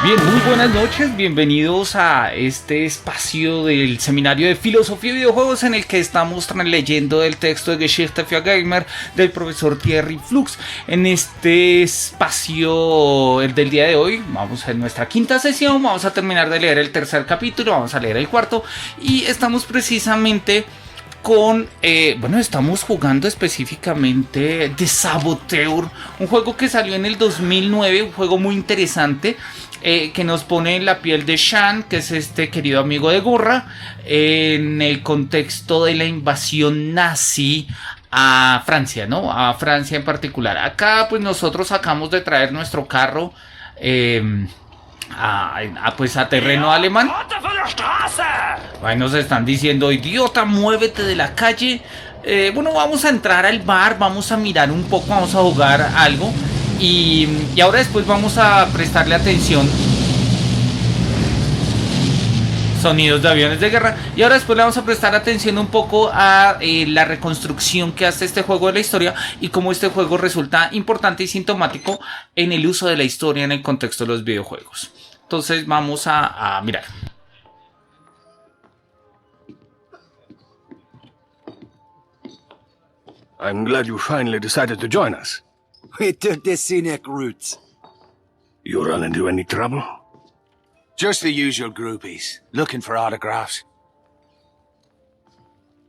Bien, muy buenas noches, bienvenidos a este espacio del seminario de filosofía y videojuegos en el que estamos leyendo el texto de Geschichte für Gamer del profesor Thierry Flux. En este espacio, el del día de hoy, vamos en nuestra quinta sesión, vamos a terminar de leer el tercer capítulo, vamos a leer el cuarto y estamos precisamente con, estamos jugando específicamente The Saboteur, un juego que salió en el 2009, un juego muy interesante que nos pone en la piel de Shan, que es este querido amigo de Gurra, en el contexto de la invasión nazi a Francia, ¿no? A Francia en particular. Acá pues nosotros acabamos de traer nuestro carro a terreno alemán. Ahí nos están diciendo: idiota, muévete de la calle. Vamos a entrar al bar, vamos a mirar un poco, vamos a jugar algo. Y ahora después vamos a prestarle atención. Sonidos de aviones de guerra. Y ahora después le vamos a prestar atención un poco a la reconstrucción que hace este juego de la historia y cómo este juego resulta importante y sintomático en el uso de la historia en el contexto de los videojuegos. Entonces vamos a mirar. I'm glad you finally decided to join us. We took the scenic route. You run into any trouble? Just the usual groupies, looking for autographs.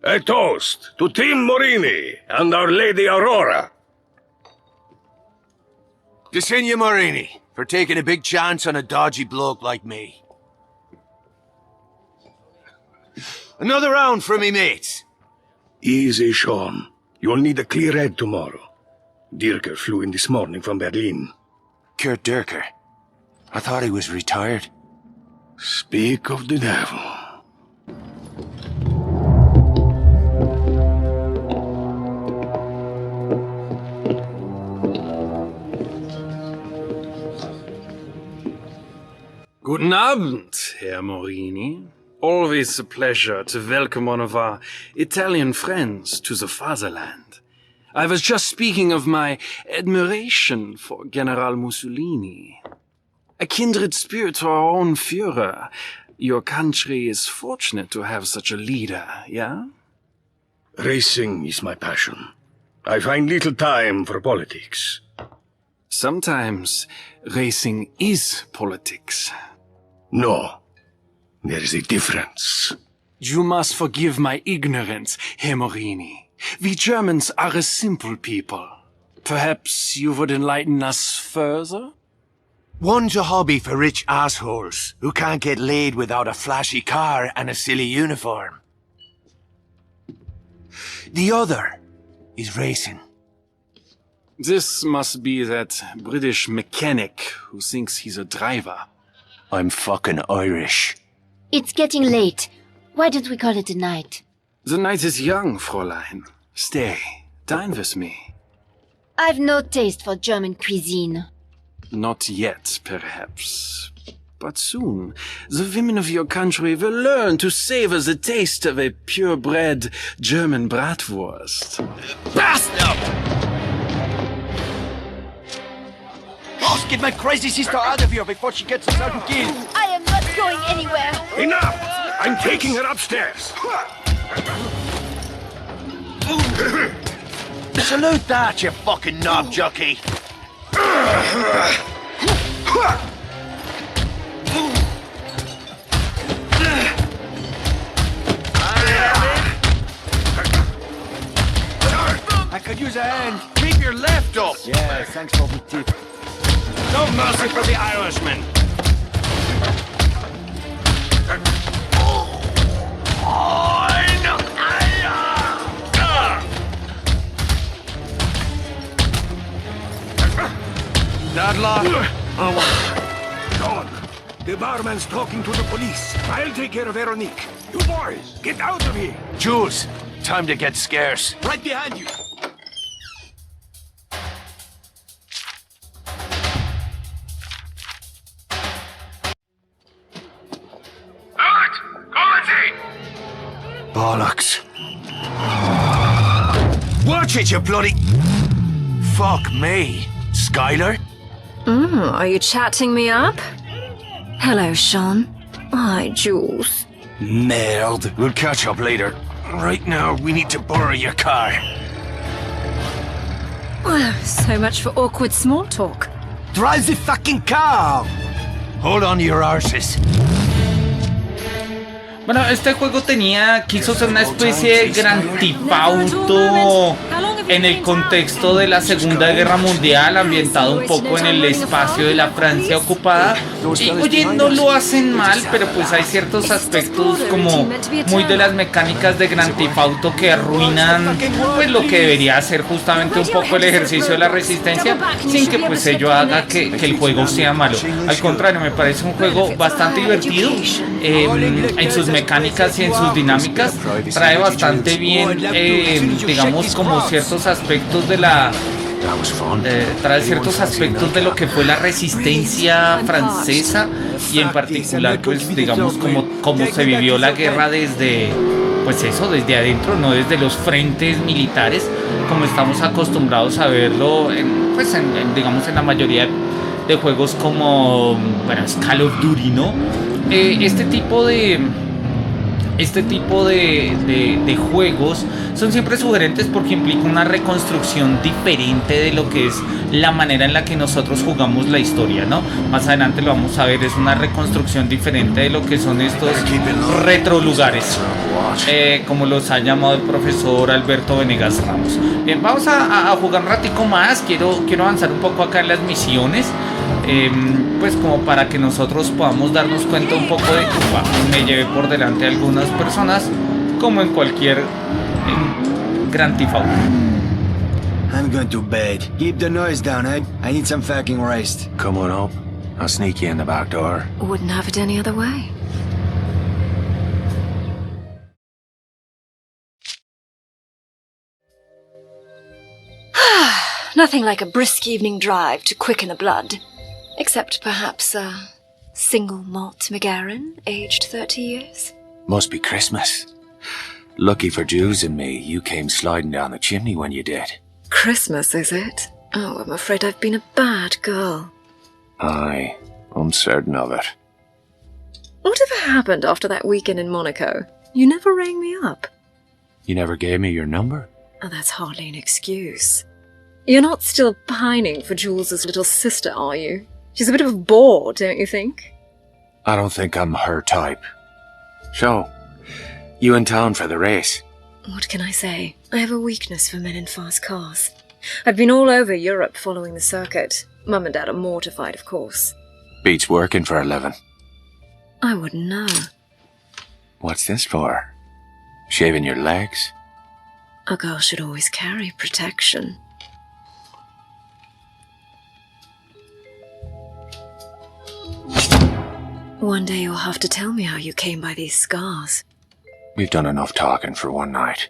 A toast to Team Morini and Our Lady Aurora. To Signor Morini, for taking a big chance on a dodgy bloke like me. Another round for me mates. Easy, Sean. You'll need a clear head tomorrow. Dirker flew in this morning from Berlin. Kurt Dirker? I thought he was retired. Speak of the devil. Guten Abend, Herr Morini. Always a pleasure to welcome one of our Italian friends to the fatherland. I was just speaking of my admiration for General Mussolini. A kindred spirit to our own Führer. Your country is fortunate to have such a leader, yeah? Racing is my passion. I find little time for politics. Sometimes racing is politics. No, there is a difference. You must forgive my ignorance, Herr Morini. We Germans are a simple people. Perhaps you would enlighten us further? One's a hobby for rich assholes who can't get laid without a flashy car and a silly uniform. The other is racing. This must be that British mechanic who thinks he's a driver. I'm fucking Irish. It's getting late. Why don't we call it a night? The night is young, Fräulein. Stay, dine with me. I've no taste for German cuisine. Not yet, perhaps. But soon, the women of your country will learn to savor the taste of a purebred German bratwurst. Bastard! Boss, get my crazy sister out of here before she gets us out of gear. I am not going anywhere. Enough! I'm taking her upstairs. Salute that, you fucking knob jockey. I could use a hand. Keep your left up. Yeah, thanks for the tip. No mercy for the Irishman. Dadlock. John, the barman's talking to the police. I'll take care of Veronique. You boys, get out of here. Jules, time to get scarce. Right behind you. Bollocks. Watch it, you bloody... Fuck me. Skylar? Are you chatting me up? Hello, Sean. Hi, Jules. Merde. We'll catch up later. Right now, we need to borrow your car. Well, so much for awkward small talk. Drive the fucking car! Hold on to your arses. Bueno, este juego quiso ser una especie de Grand Theft Auto en el contexto de la Segunda Guerra Mundial, ambientado un poco en el espacio de la Francia ocupada. Y oye, no lo hacen mal, pero pues hay ciertos aspectos como muy de las mecánicas de Grand Theft Auto que arruinan pues lo que debería ser justamente un poco el ejercicio de la resistencia, sin que pues ello haga que el juego sea malo. Al contrario, me parece un juego bastante divertido en sus mecánicas y en sus dinámicas. Trae bastante bien, digamos, como ciertos aspectos de la trae ciertos aspectos de lo que fue la resistencia francesa, y en particular pues digamos como se vivió la guerra desde pues eso, desde adentro, no desde los frentes militares como estamos acostumbrados a verlo digamos en la mayoría de juegos como bueno, Call of Duty, ¿no? Este tipo de juegos son siempre sugerentes porque implica una reconstrucción diferente de lo que es la manera en la que nosotros jugamos la historia, ¿no? Más adelante lo vamos a ver, es una reconstrucción diferente de lo que son estos retrolugares, como los ha llamado el profesor Alberto Venegas Ramos. Bien, vamos a jugar un ratico más, quiero avanzar un poco acá en las misiones. Pues como para que nosotros podamos darnos cuenta un poco de que me llevé por delante a algunas personas, como en cualquier Grand Theft Auto. I'm going to bed. Keep the noise down, eh? I need some fucking rest. Come on up. I'll sneak you in the back door. Wouldn't have it any other way. Nothing like a brisk evening drive to quicken the blood. Except perhaps a single malt McGarren, aged 30 years. Must be Christmas. Lucky for Jules and me, you came sliding down the chimney when you did. Christmas, is it? Oh, I'm afraid I've been a bad girl. Aye, I'm certain of it. Whatever happened after that weekend in Monaco? You never rang me up. You never gave me your number? Oh, that's hardly an excuse. You're not still pining for Jules's little sister, are you? She's a bit of a bore, don't you think? I don't think I'm her type. So, you in town for the race? What can I say? I have a weakness for men in fast cars. I've been all over Europe following the circuit. Mum and Dad are mortified, of course. Beats working for a living. I wouldn't know. What's this for? Shaving your legs? A girl should always carry protection. One day you'll have to tell me how you came by these scars. We've done enough talking for one night.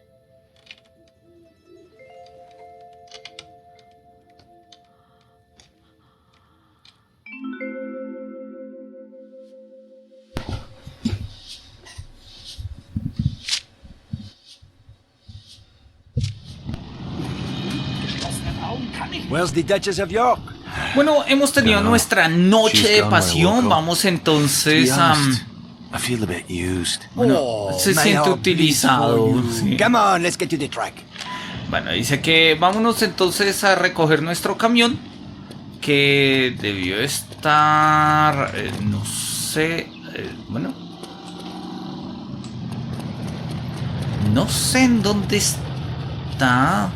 Where's the Duchess of York? Bueno, hemos tenido nuestra noche de pasión. Vamos entonces a... I feel a bit used. Bueno, se siente utilizado. Sí. Come on, let's get to the track. Bueno, dice que vámonos entonces a recoger nuestro camión, que debió estar... no sé... bueno... no sé en dónde está...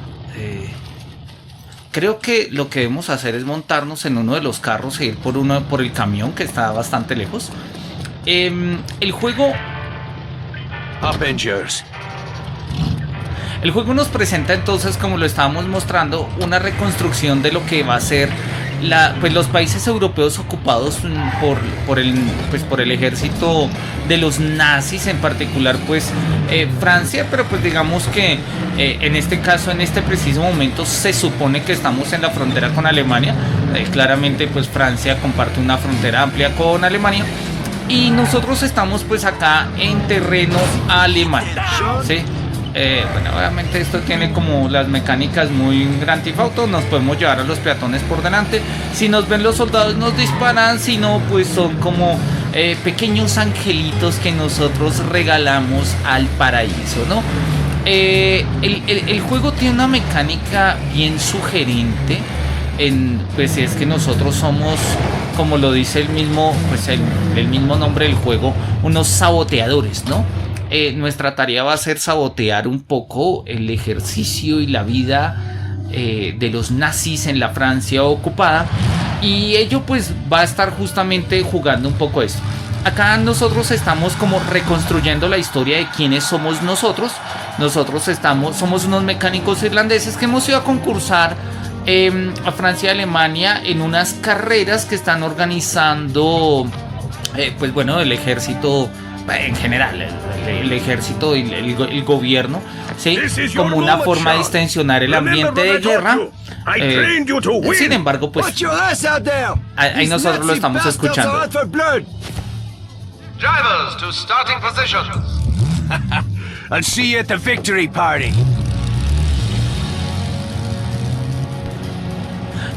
creo que lo que debemos hacer es montarnos en uno de los carros e ir por el camión, que está bastante lejos. El juego nos presenta entonces, como lo estábamos mostrando, una reconstrucción de lo que va a ser los países europeos ocupados por el ejército de los nazis, en particular Francia, pero pues digamos que en este caso, en este preciso momento, se supone que estamos en la frontera con Alemania. Claramente pues Francia comparte una frontera amplia con Alemania y nosotros estamos pues acá en terreno alemán, ¿sí? Bueno, obviamente esto tiene como las mecánicas muy Grand Theft Auto. Nos podemos llevar a los peatones por delante. Si nos ven los soldados nos disparan, si no pues son como pequeños angelitos que nosotros regalamos al paraíso, ¿no? El juego tiene una mecánica bien sugerente. Pues es que nosotros somos, como lo dice el mismo nombre del juego, unos saboteadores, ¿no? Nuestra tarea va a ser sabotear un poco el ejercicio y la vida de los nazis en la Francia ocupada, y ello pues va a estar justamente jugando un poco esto. Acá nosotros estamos como reconstruyendo la historia de quiénes somos nosotros. Somos unos mecánicos irlandeses que hemos ido a concursar a Francia y Alemania en unas carreras que están organizando pues bueno, el ejército en general, el ejército y el gobierno, ¿sí? Como una forma de distensionar el ambiente de guerra. Sin embargo, pues ahí nosotros lo estamos escuchando. Drivers to starting positions. I'll see you at the victory party.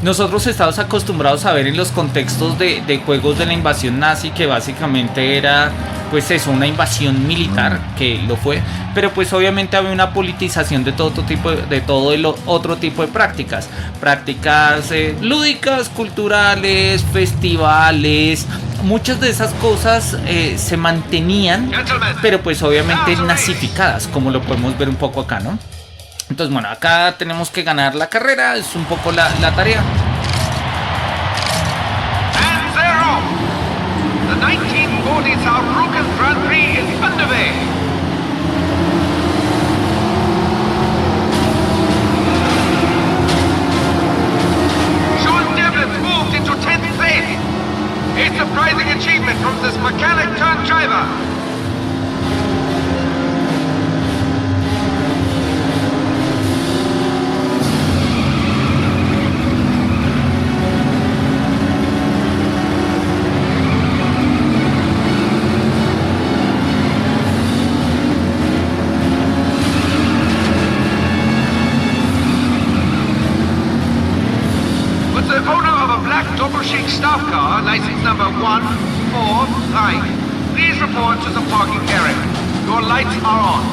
Nosotros estamos acostumbrados a ver en los contextos de juegos de la invasión nazi que básicamente era pues eso, una invasión militar, que lo fue, pero pues obviamente había una politización de todo el otro tipo de prácticas lúdicas, culturales, festivales. Muchas de esas cosas se mantenían, pero pues obviamente nazificadas, como lo podemos ver un poco acá, ¿no? Entonces bueno, acá tenemos que ganar la carrera, es un poco la tarea. And they're off. The 1940 Saarbrücken Grand Prix is underway. Sean Devlin's moved into 10th place. A surprising achievement from this mechanic turned driver. Staff car, license number 145. Please report to the parking area. Your lights are on.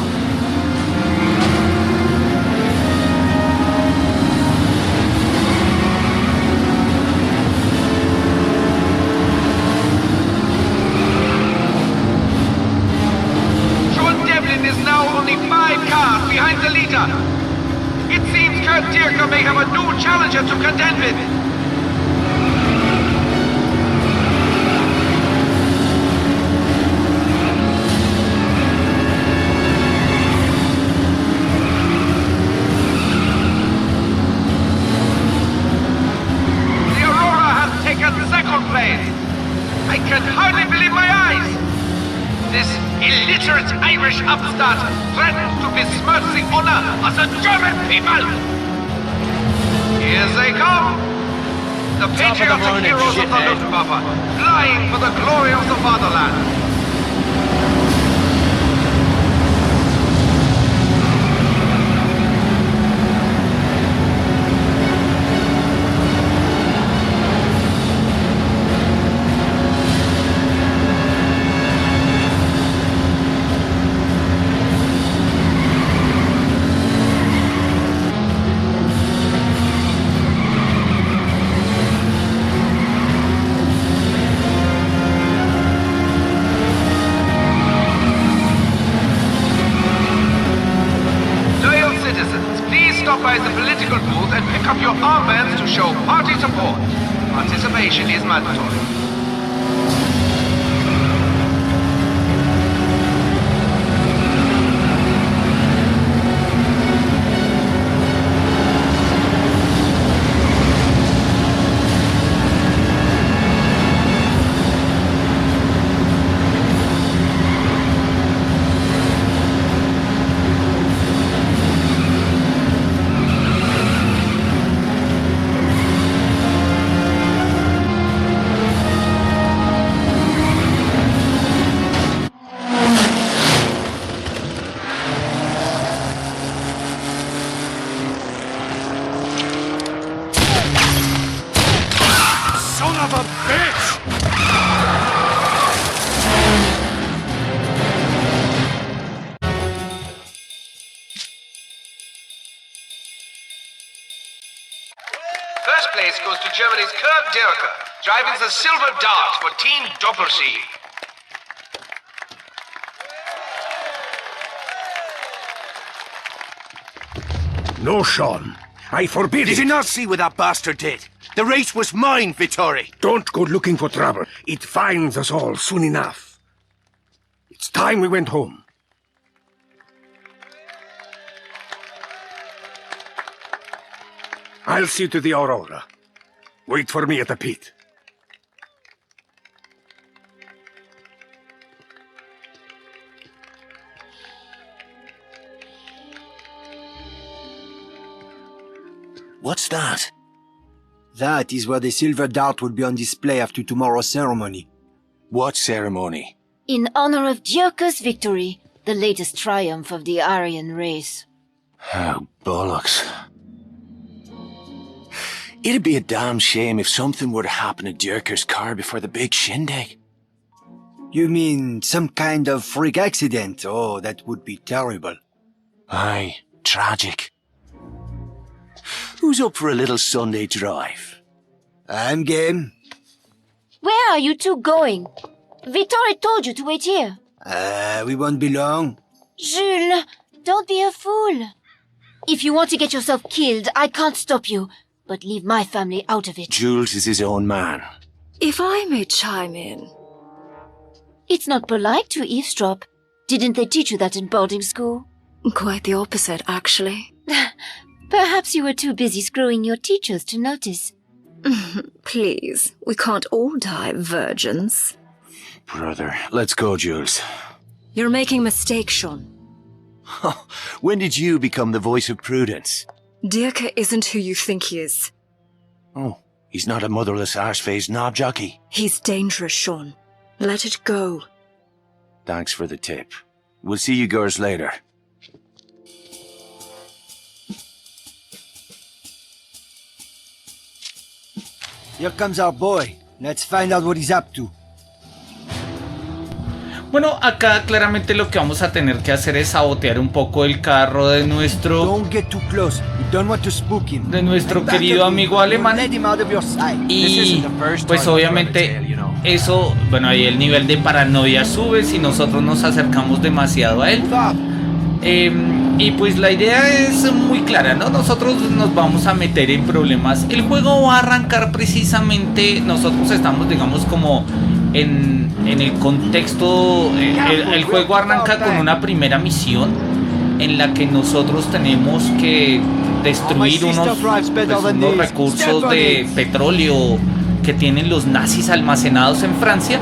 Sean Devlin is now only 5 cars behind the leader. It seems Kurt Dierker may have a new challenger to contend with. I can hardly believe my eyes! This illiterate Irish upstart threatens to besmirch the honor of the German people! Here they come! The patriotic heroes of the Luftwaffe, flying for the glory of the fatherland! By the political booth and pick up your armbands to show party support. Participation is mandatory. place goes to Germany's Kurt Dirker, driving the Silver Dart for Team Doppel-C. No, Sean. I forbid Did it. you not see what that bastard did? The race was mine, Vittori. Don't go looking for trouble. It finds us all soon enough. It's time we went home. I'll see to the Aurora. Wait for me at the pit. What's that? That is where the silver dart will be on display after tomorrow's ceremony. What ceremony? In honor of Dirker's victory, the latest triumph of the Aryan race. Oh, bollocks. It'd be a damn shame if something were to happen to Dirker's car before the big shindig. You mean some kind of freak accident? Oh, that would be terrible. Aye, tragic. Who's up for a little Sunday drive? I'm game. Where are you two going? Vittori told you to wait here. We won't be long. Jules, don't be a fool. If you want to get yourself killed, I can't stop you. But leave my family out of it. Jules is his own man. If I may chime in. It's not polite to eavesdrop. Didn't they teach you that in boarding school? Quite the opposite, actually. Perhaps you were too busy screwing your teachers to notice. Please, we can't all die virgins. Brother, let's go, Jules. You're making a mistake, Sean. When did you become the voice of prudence? Dirker isn't who you think he is. Oh, he's not a motherless arse-faced knob jockey. He's dangerous, Sean. Let it go. Thanks for the tip. We'll see you girls later. Here comes our boy. Let's find out what he's up to. Bueno, acá claramente lo que vamos a tener que hacer es sabotear un poco el carro de nuestro Don't get too close. You don't want to spook him. De nuestro And back querido at me. amigo alemán. Let him out of your sight. Y pues obviamente eso, bueno, ahí el nivel de paranoia sube si nosotros nos acercamos demasiado a él. Y pues la idea es muy clara, ¿no? Nosotros nos vamos a meter en problemas. El juego va a arrancar precisamente, nosotros estamos, digamos, como en el contexto. El juego arranca con una primera misión en la que nosotros tenemos que destruir unos recursos de petróleo que tienen los nazis almacenados en Francia.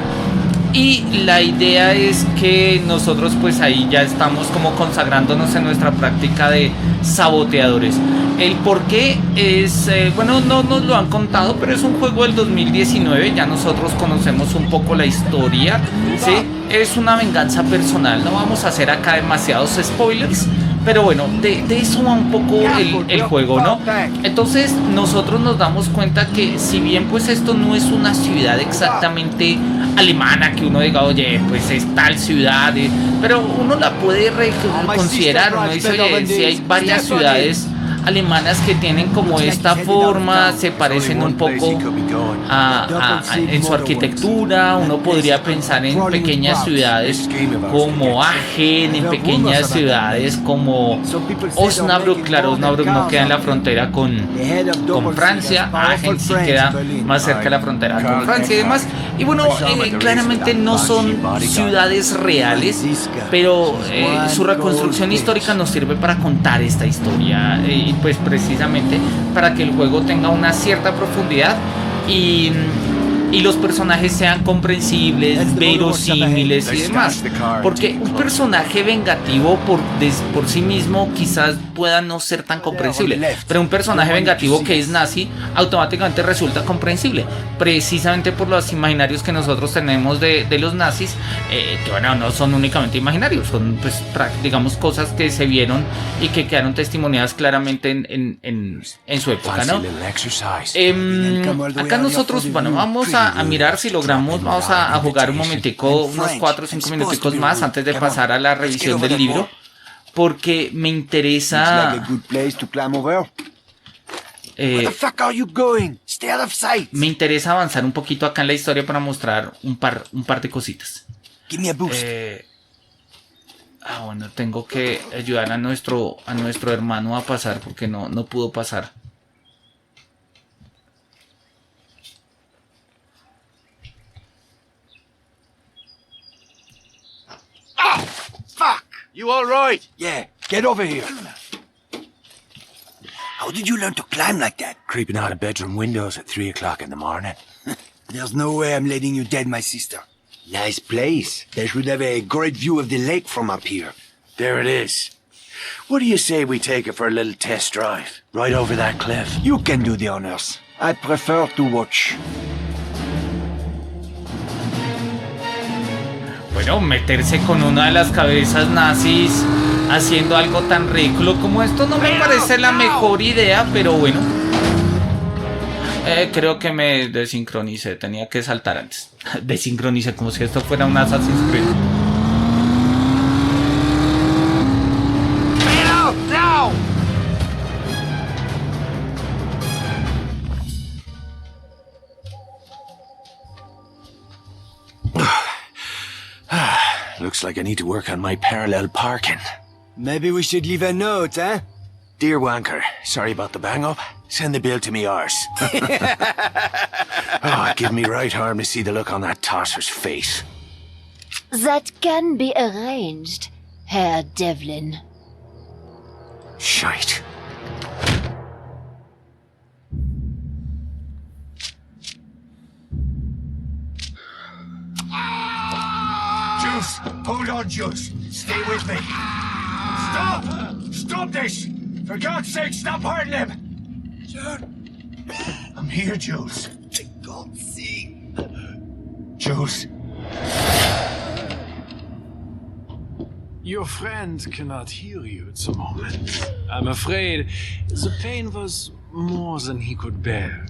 Y la idea es que nosotros pues ahí ya estamos como consagrándonos en nuestra práctica de saboteadores. El por qué es, bueno, no nos lo han contado, pero es un juego del 2019, ya nosotros conocemos un poco la historia, ¿sí? Es una venganza personal, no vamos a hacer acá demasiados spoilers. Pero bueno, de eso va un poco el juego, ¿no? Entonces nosotros nos damos cuenta que si bien pues esto no es una ciudad exactamente alemana, que uno diga, oye, pues es tal ciudad, pero uno la puede considerar, uno dice, oye, si hay varias ciudades alemanas que tienen como esta forma, se parecen un poco en su arquitectura. Uno podría pensar en pequeñas ciudades como Aachen, en pequeñas ciudades como Osnabrück. Claro, Osnabrück no queda en la frontera con Francia, Aachen sí queda más cerca de la frontera con Francia y demás. Y bueno, claramente no son ciudades reales, pero su reconstrucción histórica nos sirve para contar esta historia. Y pues precisamente para que el juego tenga una cierta profundidad y los personajes sean comprensibles, verosímiles y demás. Porque un personaje vengativo por sí mismo quizás pueda no ser tan comprensible, pero un personaje vengativo que es nazi automáticamente resulta comprensible, precisamente por los imaginarios que nosotros tenemos de los nazis, que bueno, no son únicamente imaginarios, son pues digamos cosas que se vieron y que quedaron testimoniadas claramente en su época, ¿no? Acá nosotros, bueno, vamos a mirar si logramos, vamos a jugar un momentico, unos 4 o 5 minuticos más antes de pasar a la revisión del libro, porque me interesa Where the fuck are you going? Stay out of sight. Me interesa avanzar un poquito acá en la historia para mostrar un par de cositas. Give me a boost. Bueno, tengo que ayudar a nuestro hermano a pasar porque no pudo pasar. Oh, fuck! You all right? Yeah, get over here. How did you learn to climb like that? Creeping out of bedroom windows at 3 o'clock in the morning. There's no way I'm letting you dead, my sister. Nice place. They should have a great view of the lake from up here. There it is. What do you say we take it for a little test drive? Right over that cliff. You can do the honors. I prefer to watch. Bueno, meterse con una de las cabezas nazis haciendo algo tan ridículo como esto no me parece la mejor idea, pero bueno. Creo que me desincronicé, tenía que saltar antes. Desincronicé como si esto fuera un Assassin's Creed. Looks like I need to work on my parallel parking. Maybe we should leave a note, eh? Dear Wanker, sorry about the bang-up. Send the bill to me arse. Oh, give me right arm to see the look on that tosser's face. That can be arranged, Herr Devlin. Shite. Juice! Hold on, Juice! Stay with me! Stop! Stop this! For God's sake, stop hurting him! John! I'm here, Jules. For God's sake! Jules! Your friend cannot hear you at the moment. I'm afraid the pain was more than he could bear.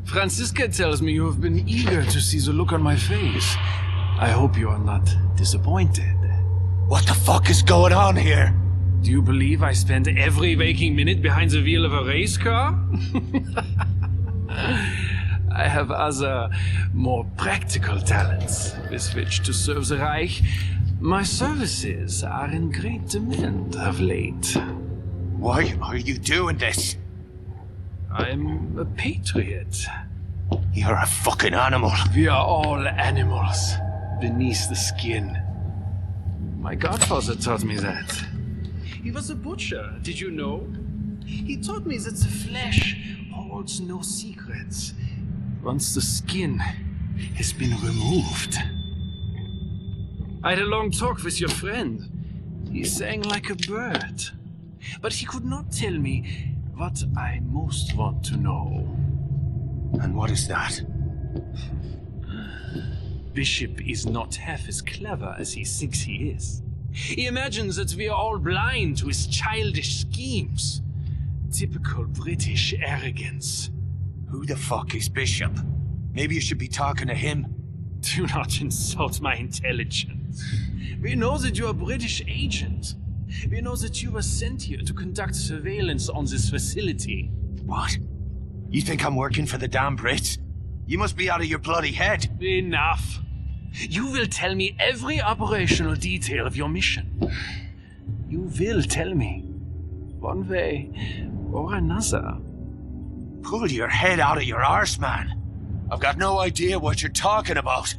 Franziska tells me you have been eager to see the look on my face. I hope you are not disappointed. What the fuck is going on here? Do you believe I spend every waking minute behind the wheel of a race car? I have other, more practical talents with which to serve the Reich. My services are in great demand of late. Why are you doing this? I'm a patriot. You're a fucking animal. We are all animals beneath the skin. My godfather taught me that. He was a butcher, did you know? He taught me that the flesh holds no secrets once the skin has been removed. I had a long talk with your friend. He sang like a bird, but he could not tell me what I most want to know. And what is that? Bishop is not half as clever as he thinks he is. He imagines that we are all blind to his childish schemes. Typical British arrogance. Who the fuck is Bishop? Maybe you should be talking to him. Do not insult my intelligence. We know that you are a British agent. We know that you were sent here to conduct surveillance on this facility. What? You think I'm working for the damn Brits? You must be out of your bloody head. Enough. You will tell me every operational detail of your mission. You will tell me, one way or another. Pull your head out of your arse, man. I've got no idea what you're talking about.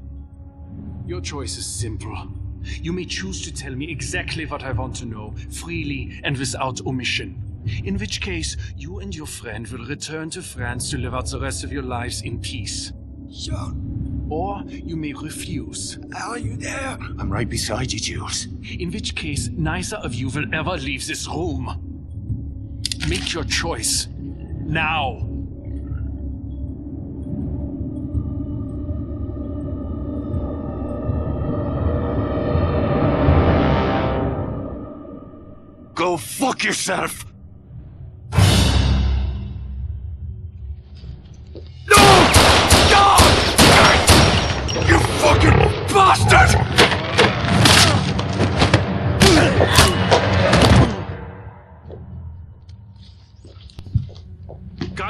Your choice is simple. You may choose to tell me exactly what I want to know, freely and without omission. In which case, you and your friend will return to France to live out the rest of your lives in peace. Sean. Or you may refuse. Are you there? I'm right beside you, Jules. In which case, neither of you will ever leave this room. Make your choice. Now. Go fuck yourself! You fucking bastard!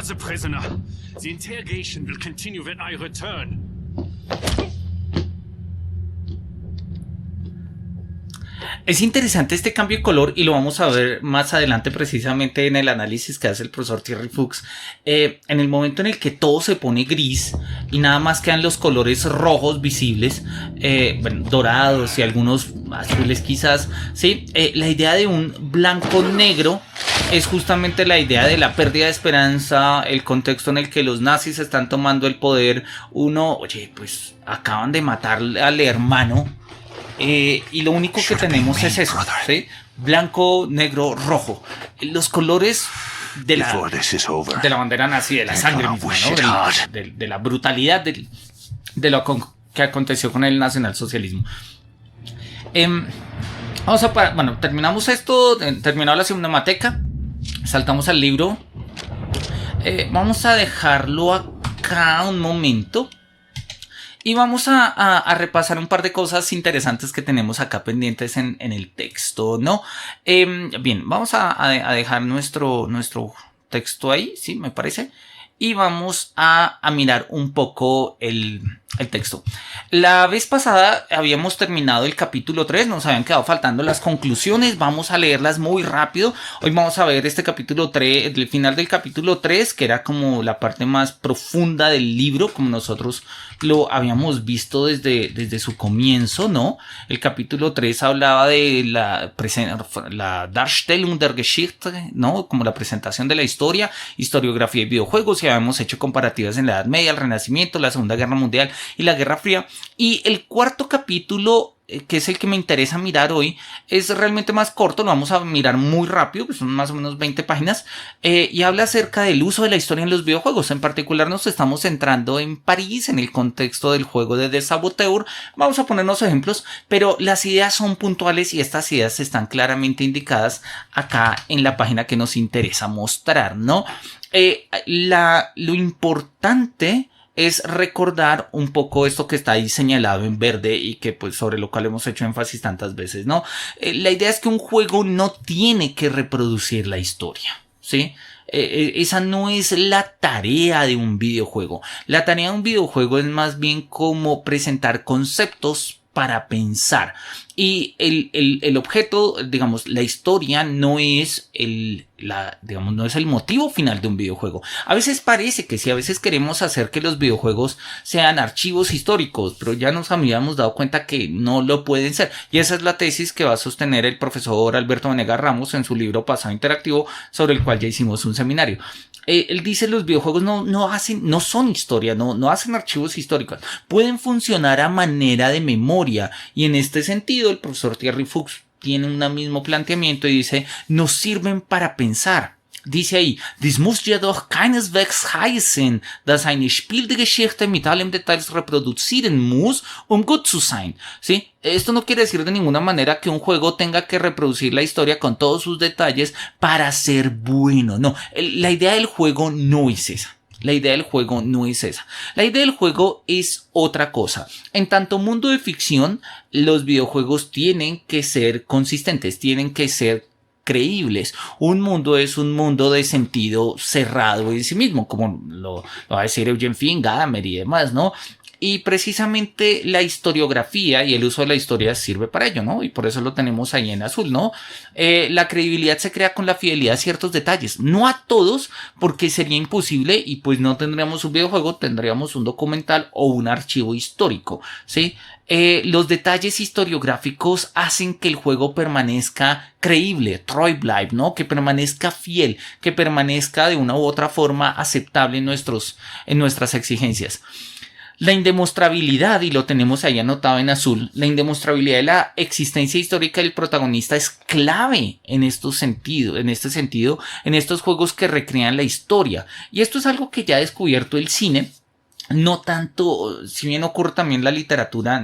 as a prisoner. The interrogation will continue when I return. Es interesante este cambio de color y lo vamos a ver más adelante precisamente en el análisis que hace el profesor Thierry Fuchs. En el momento en el que todo se pone gris y nada más quedan los colores rojos visibles, bueno, dorados y algunos azules quizás, ¿sí? La idea de un blanco-negro es justamente la idea de la pérdida de esperanza, el contexto en el que los nazis están tomando el poder. Uno, oye, pues acaban de matar al hermano. Y lo único que tenemos es eso, ¿sí? Blanco, negro, rojo. Los colores de la bandera nazi, de la sangre misma, ¿no? de la brutalidad de lo que aconteció con el nacionalsocialismo. Bueno, terminamos esto, terminado la cinemateca, saltamos al libro. Vamos a dejarlo acá un momento. Y vamos a repasar un par de cosas interesantes que tenemos acá pendientes en el texto, ¿no? Bien, vamos a dejar nuestro texto ahí, sí, me parece. Y vamos a mirar un poco el texto. La vez pasada habíamos terminado el capítulo 3, nos habían quedado faltando las conclusiones, vamos a leerlas muy rápido. Hoy vamos a ver este capítulo 3, el final del capítulo 3, que era como la parte más profunda del libro, como nosotros lo habíamos visto desde su comienzo, ¿no? El capítulo 3 hablaba de la Darstellung der Geschichte, ¿no? Como la presentación de la historia, historiografía y videojuegos, y habíamos hecho comparativas en la Edad Media, el Renacimiento, la Segunda Guerra Mundial y la Guerra Fría. Y el cuarto capítulo, que es el que me interesa mirar hoy, es realmente más corto, lo vamos a mirar muy rápido, pues son más o menos 20 páginas, y habla acerca del uso de la historia en los videojuegos. En particular nos estamos centrando en París, en el contexto del juego de The Saboteur. Vamos a ponernos ejemplos, pero las ideas son puntuales y estas ideas están claramente indicadas acá en la página que nos interesa mostrar, ¿no? Lo importante es recordar un poco esto que está ahí señalado en verde y que pues sobre lo cual hemos hecho énfasis tantas veces, ¿no? La idea es que un juego no tiene que reproducir la historia, ¿sí? Esa no es la tarea de un videojuego. La tarea de un videojuego es más bien como presentar conceptos para pensar. Y el objeto, digamos, la historia no es no es el motivo final de un videojuego. A veces parece que sí, a veces queremos hacer que los videojuegos sean archivos históricos, pero ya nos habíamos dado cuenta que no lo pueden ser. Y esa es la tesis que va a sostener el profesor Alberto Vanegas Ramos en su libro Pasado Interactivo, sobre el cual ya hicimos un seminario. Él dice los videojuegos no son historia, no hacen archivos históricos, pueden funcionar a manera de memoria, y en este sentido el profesor Thierry Fuchs tiene un mismo planteamiento y dice, nos sirven para pensar. Dice ahí, dies muss jedoch keineswegs heißen, dass eine Spiel die Geschichte mit allem Details reproduzieren muss, gut zu sein. ¿Sí? Esto no quiere decir de ninguna manera que un juego tenga que reproducir la historia con todos sus detalles para ser bueno. No, la idea del juego no es esa. La idea del juego no es esa. La idea del juego es otra cosa. En tanto mundo de ficción, los videojuegos tienen que ser consistentes, tienen que ser creíbles. Un mundo es un mundo de sentido cerrado en sí mismo, como lo va a decir Eugen Finn, Gadamer y demás, ¿no? Y precisamente la historiografía y el uso de la historia sirve para ello, ¿no? Y por eso lo tenemos ahí en azul, ¿no? La credibilidad se crea con la fidelidad a ciertos detalles. No a todos, porque sería imposible y pues no tendríamos un videojuego, tendríamos un documental o un archivo histórico, ¿sí? Los detalles historiográficos hacen que el juego permanezca creíble, treu bleibt, ¿no? Que permanezca fiel, que permanezca de una u otra forma aceptable en nuestras exigencias. La indemostrabilidad, y lo tenemos ahí anotado en azul, la indemostrabilidad de la existencia histórica del protagonista es clave en este sentido, en estos juegos que recrean la historia. Y esto es algo que ya ha descubierto el cine. No tanto, si bien ocurre también la literatura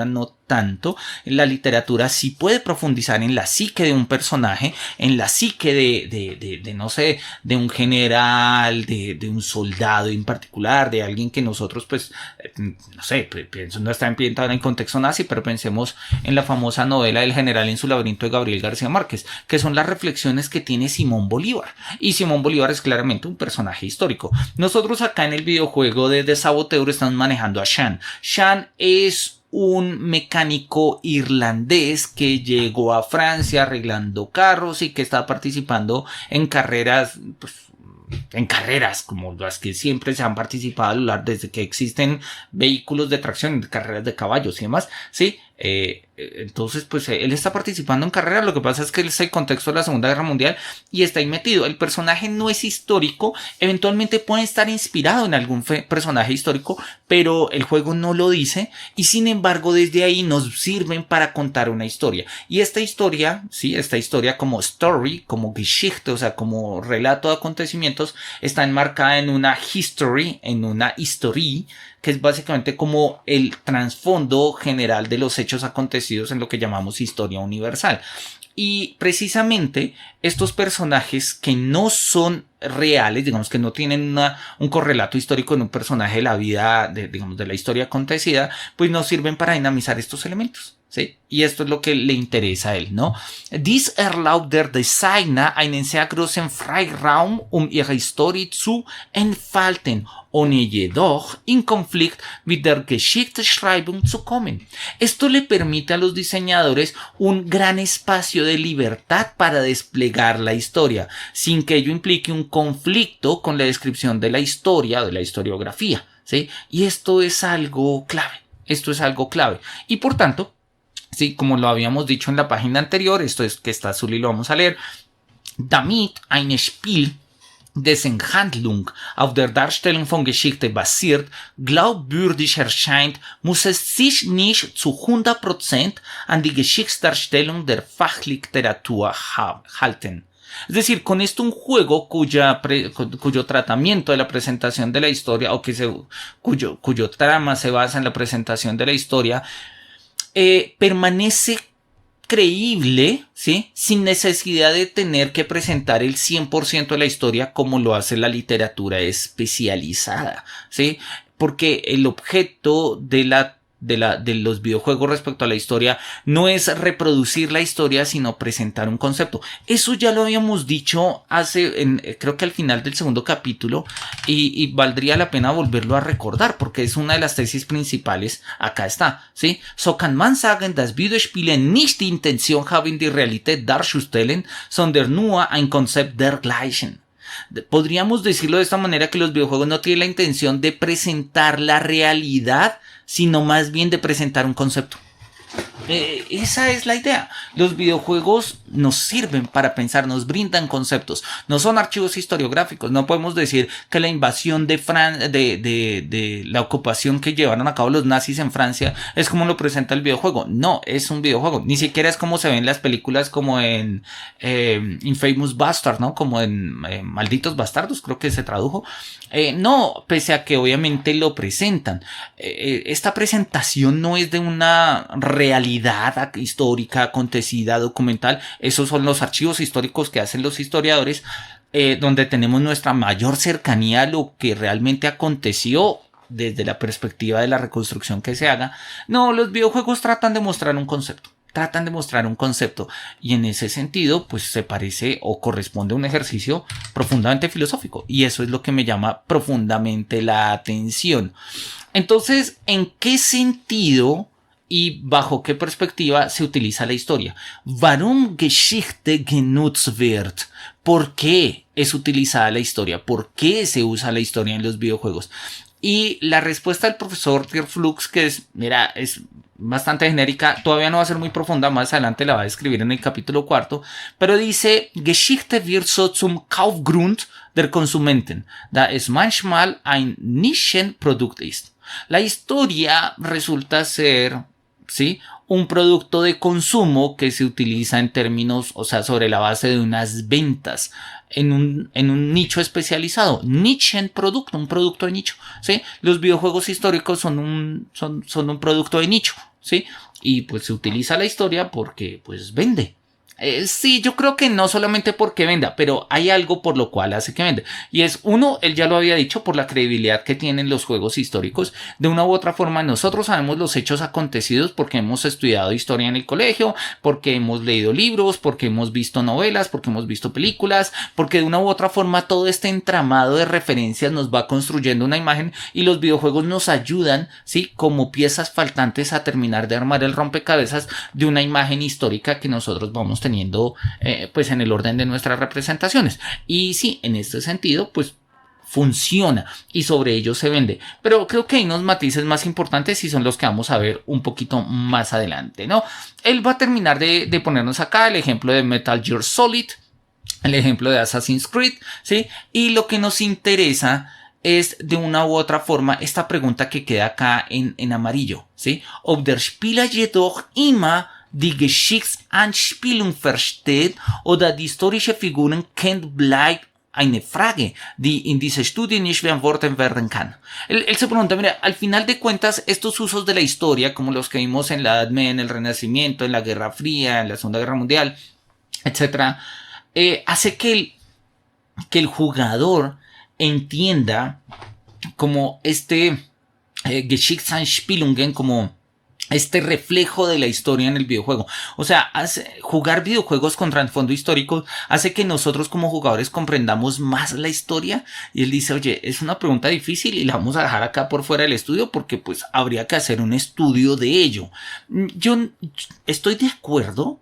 no tanto. La literatura sí puede profundizar en la psique de un personaje, en la psique de no sé, de un general, de un soldado en particular, de alguien que nosotros pues, no sé, pienso, no está ambientada en contexto nazi, pero pensemos en la famosa novela El general en su laberinto de Gabriel García Márquez, que son las reflexiones que tiene Simón Bolívar. Y Simón Bolívar es claramente un personaje histórico. Nosotros acá en el videojuego de The Saboteur estamos manejando a Sean. Sean es un mecánico irlandés que llegó a Francia arreglando carros y que está participando en carreras, pues, en carreras como las que siempre se han participado a lo largo desde que existen vehículos de tracción, carreras de caballos y demás, ¿sí? Entonces pues él está participando en carreras. Lo que pasa es que es el contexto de la Segunda Guerra Mundial y está ahí metido. El personaje no es histórico, eventualmente puede estar inspirado en algún personaje histórico, pero el juego no lo dice, y sin embargo desde ahí nos sirven para contar una historia. Y esta historia, sí, esta historia como story, como Geschichte, o sea, como relato de acontecimientos, está enmarcada en una history, en una historie, que es básicamente como el trasfondo general de los hechos acontecidos en lo que llamamos historia universal. Y precisamente estos personajes que no son reales, digamos que no tienen un correlato histórico en un personaje de la vida, digamos, de la historia acontecida, pues nos sirven para dinamizar estos elementos. ¿Sí? Y esto es lo que le interesa a él, ¿no? Dies erlaubt der Designer einen sehr großen Freiraum, ihre Historie zu entfalten, ohne jedoch in Konflikt mit der Geschichtsschreibung zu kommen. Esto le permite a los diseñadores un gran espacio de libertad para desplegar la historia, sin que ello implique un conflicto con la descripción de la historia o de la historiografía, ¿sí? Y esto es algo clave. Esto es algo clave. Y por tanto, sí, como lo habíamos dicho en la página anterior, esto es que está azul y lo vamos a leer. Damit ein Spiel, dessen Handlung auf der Darstellung von Geschichte basiert, glaubwürdig erscheint, muss es sich nicht zu 100% an die Geschichtsdarstellung der Fachliteratur halten. Es decir, con esto un juego cuyo tratamiento de la presentación de la historia, o cuyo trama se basa en la presentación de la historia, permanece creíble, ¿sí? Sin necesidad de tener que presentar el 100% de la historia como lo hace la literatura especializada, ¿sí? Porque el objeto de los videojuegos respecto a la historia no es reproducir la historia, sino presentar un concepto. Eso ya lo habíamos dicho creo que al final del segundo capítulo, y valdría la pena volverlo a recordar porque es una de las tesis principales. Acá está, ¿sí? So kann man sagen, dass Videospiele nicht die Intention haben, die Realität darzustellen, sondern nur ein Konzept dergleichen. Podríamos decirlo de esta manera, que los videojuegos no tienen la intención de presentar la realidad, sino más bien de presentar un concepto. Esa es la idea. Los videojuegos nos sirven para pensar, nos brindan conceptos. No son archivos historiográficos. No podemos decir que la invasión de la ocupación que llevaron a cabo los nazis en Francia es como lo presenta el videojuego. No, es un videojuego. Ni siquiera es como se ven las películas, como en Infamous Bastard, ¿no? Como en Malditos Bastardos, creo que se tradujo. No, pese a que obviamente lo presentan. Esta presentación no es de una realidad histórica, acontecida, documental. Esos son los archivos históricos que hacen los historiadores, donde tenemos nuestra mayor cercanía a lo que realmente aconteció desde la perspectiva de la reconstrucción que se haga. No, los videojuegos tratan de mostrar un concepto. Y en ese sentido pues se parece o corresponde a un ejercicio profundamente filosófico, y eso es lo que me llama profundamente la atención. Entonces, ¿en qué sentido y bajo qué perspectiva se utiliza la historia? Warum Geschichte genutzt wird? ¿Por qué es utilizada la historia? ¿Por qué se usa la historia en los videojuegos? Y la respuesta del profesor Dirk Flux, que es bastante genérica, todavía no va a ser muy profunda, más adelante la va a describir en el capítulo 4, pero dice: Geschichte wird so zum Kaufgrund der Konsumenten, da es manchmal ein Nischenprodukt ist. La historia resulta ser, ¿sí?, un producto de consumo que se utiliza en términos, o sea, sobre la base de unas ventas en un nicho especializado. Nischenprodukt, un producto de nicho, ¿sí? Los videojuegos históricos son un producto de nicho, ¿sí? y pues se utiliza la historia porque pues vende. Sí, yo creo que no solamente porque venda, pero hay algo por lo cual hace que venda. Y es uno, él ya lo había dicho, por la credibilidad que tienen los juegos históricos. De una u otra forma, nosotros sabemos los hechos acontecidos porque hemos estudiado historia en el colegio, porque hemos leído libros, porque hemos visto novelas, porque hemos visto películas, porque de una u otra forma todo este entramado de referencias nos va construyendo una imagen y los videojuegos nos ayudan, ¿sí? Como piezas faltantes a terminar de armar el rompecabezas de una imagen histórica que nosotros vamos teniendo pues en el orden de nuestras representaciones. Y sí, en este sentido pues funciona y sobre ello se vende, pero creo que hay unos matices más importantes y son los que vamos a ver un poquito más adelante, ¿no? Él va a terminar de ponernos acá el ejemplo de Metal Gear Solid, el ejemplo de Assassin's Creed, ¿sí? Y lo que nos interesa es de una u otra forma esta pregunta que queda acá en amarillo, ¿sí? Ob der Spieler jedoch immer die Geschichtsanspielung versteht oder die historische Figuren kennt, bleibt eine Frage, die in dieser Studie nicht beantwortet werden kann. Él se pregunta, mira, al final de cuentas, estos usos de la historia, como los que vimos en la Edad Media, en el Renacimiento, en la Guerra Fría, en la Segunda Guerra Mundial, etc., hace que el jugador entienda como Geschichtsanspielungen, como este reflejo de la historia en el videojuego. O sea, jugar videojuegos con trasfondo histórico hace que nosotros como jugadores comprendamos más la historia. Y él dice, oye, es una pregunta difícil y la vamos a dejar acá por fuera del estudio porque pues habría que hacer un estudio de ello. Yo estoy de acuerdo,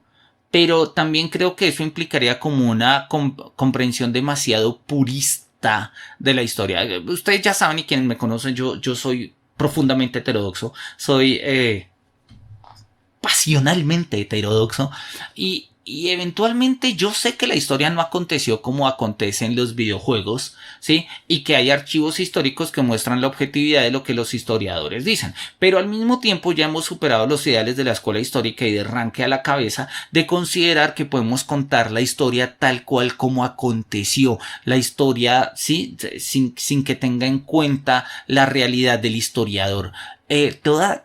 pero también creo que eso implicaría como una comprensión demasiado purista de la historia. Ustedes ya saben y quienes me conocen, yo soy profundamente heterodoxo, soy pasionalmente heterodoxo y eventualmente yo sé que la historia no aconteció como acontece en los videojuegos, ¿sí? Y que hay archivos históricos que muestran la objetividad de lo que los historiadores dicen, pero al mismo tiempo ya hemos superado los ideales de la escuela histórica y de arranque a la cabeza de considerar que podemos contar la historia tal cual como aconteció, la historia, ¿sí? Sin que tenga en cuenta la realidad del historiador. Toda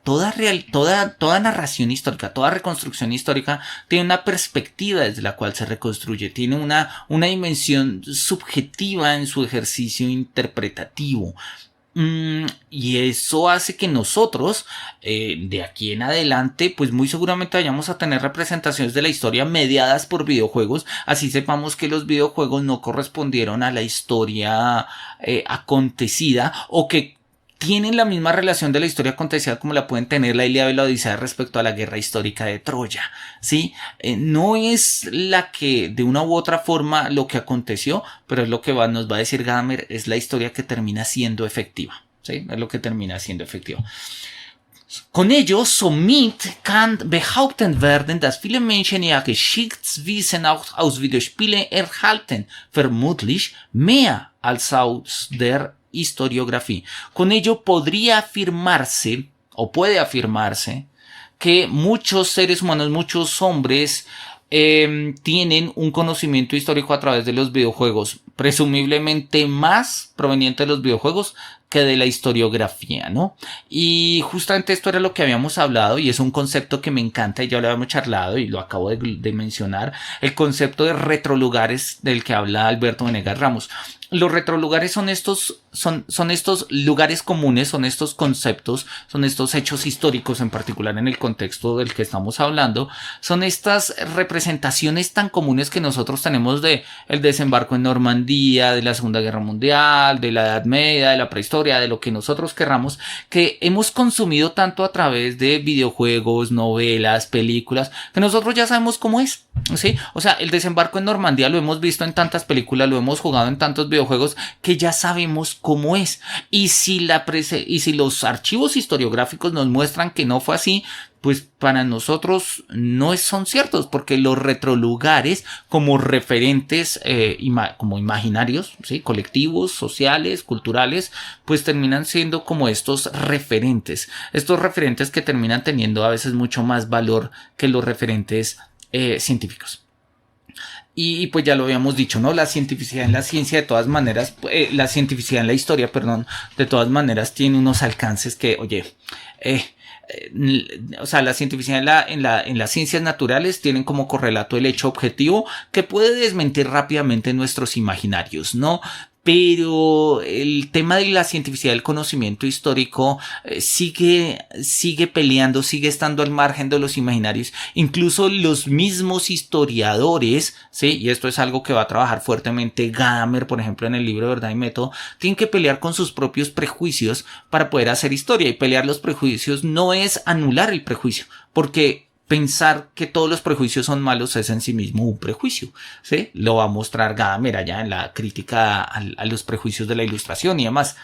narración histórica, toda reconstrucción histórica tiene una perspectiva desde la cual se reconstruye, tiene una dimensión subjetiva en su ejercicio interpretativo. Y eso hace que nosotros, de aquí en adelante, pues muy seguramente vayamos a tener representaciones de la historia mediadas por videojuegos, así sepamos que los videojuegos no correspondieron a la historia acontecida o que tienen la misma relación de la historia acontecida como la pueden tener la Ilíada y la Odisea respecto a la guerra histórica de Troya, ¿sí? No es la que de una u otra forma lo que aconteció, pero es lo que nos va a decir Gadamer, es la historia que termina siendo efectiva, ¿sí? Es lo que termina siendo efectivo. Con ello, somit kann behaupten werden, dass viele Menschen ihr Geschichtswissen auch aus Videospielen erhalten, vermutlich mehr als aus der historiografía. Con ello podría afirmarse, o puede afirmarse, que muchos seres humanos, muchos hombres tienen un conocimiento histórico a través de los videojuegos, presumiblemente más proveniente de los videojuegos que de la historiografía, ¿no? Y justamente esto era lo que habíamos hablado y es un concepto que me encanta y ya lo habíamos charlado y lo acabo de mencionar, el concepto de retrolugares del que habla Alberto Venegas Ramos. Los retrolugares son estos lugares comunes, son estos conceptos, son estos hechos históricos en particular en el contexto del que estamos hablando, son estas representaciones tan comunes que nosotros tenemos de el desembarco en Normandía, de la Segunda Guerra Mundial, de la Edad Media, de la prehistoria, de lo que nosotros querramos, que hemos consumido tanto a través de videojuegos, novelas, películas, que nosotros ya sabemos cómo es, ¿sí? O sea, el desembarco en Normandía lo hemos visto en tantas películas, lo hemos jugado en tantos videojuegos que ya sabemos cómo es. Y si los archivos historiográficos nos muestran que no fue así, pues para nosotros no son ciertos, porque los retrolugares como referentes como imaginarios, ¿sí? Colectivos, sociales, culturales, pues terminan siendo como estos referentes que terminan teniendo a veces mucho más valor que los referentes científicos. Y pues ya lo habíamos dicho, ¿no? La cientificidad en la ciencia de todas maneras, la cientificidad en la historia, perdón, de todas maneras tiene unos alcances que, oye, o sea, la cientificidad en las ciencias naturales tienen como correlato el hecho objetivo que puede desmentir rápidamente nuestros imaginarios, ¿no? Pero el tema de la cientificidad del conocimiento histórico sigue peleando, sigue estando al margen de los imaginarios. Incluso los mismos historiadores, ¿sí? Y esto es algo que va a trabajar fuertemente Gadamer, por ejemplo, en el libro Verdad y Método, tienen que pelear con sus propios prejuicios para poder hacer historia. Y pelear los prejuicios no es anular el prejuicio, porque pensar que todos los prejuicios son malos es en sí mismo un prejuicio, ¿sí? Lo va a mostrar Gadamer allá en la crítica a los prejuicios de la ilustración y demás,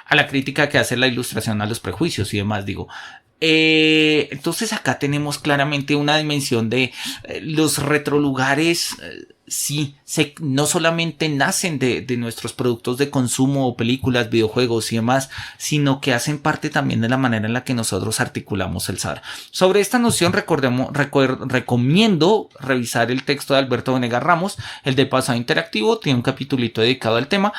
a la crítica que hace la ilustración a los prejuicios y demás, digo. Entonces acá tenemos claramente una dimensión de los retrolugares. Sí, no solamente nacen de nuestros productos de consumo, películas, videojuegos y demás, sino que hacen parte también de la manera en la que nosotros articulamos el saber. Sobre esta noción recomiendo revisar el texto de Alberto Venegas Ramos, el de Pasado Interactivo, tiene un capitulito dedicado al tema.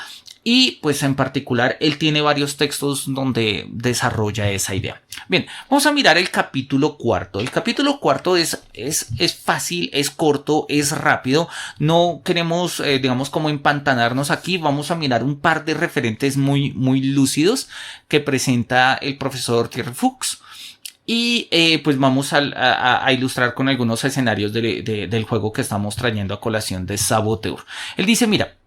Y pues en particular él tiene varios textos donde desarrolla esa idea. Bien, vamos a mirar el capítulo 4. El capítulo 4 es fácil, es corto, es rápido. No queremos, digamos, como empantanarnos aquí. Vamos a mirar un par de referentes muy, muy lúcidos que presenta el profesor Thierry Fuchs. Y pues vamos a ilustrar con algunos escenarios del juego que estamos trayendo a colación de Saboteur. Él dice, mira,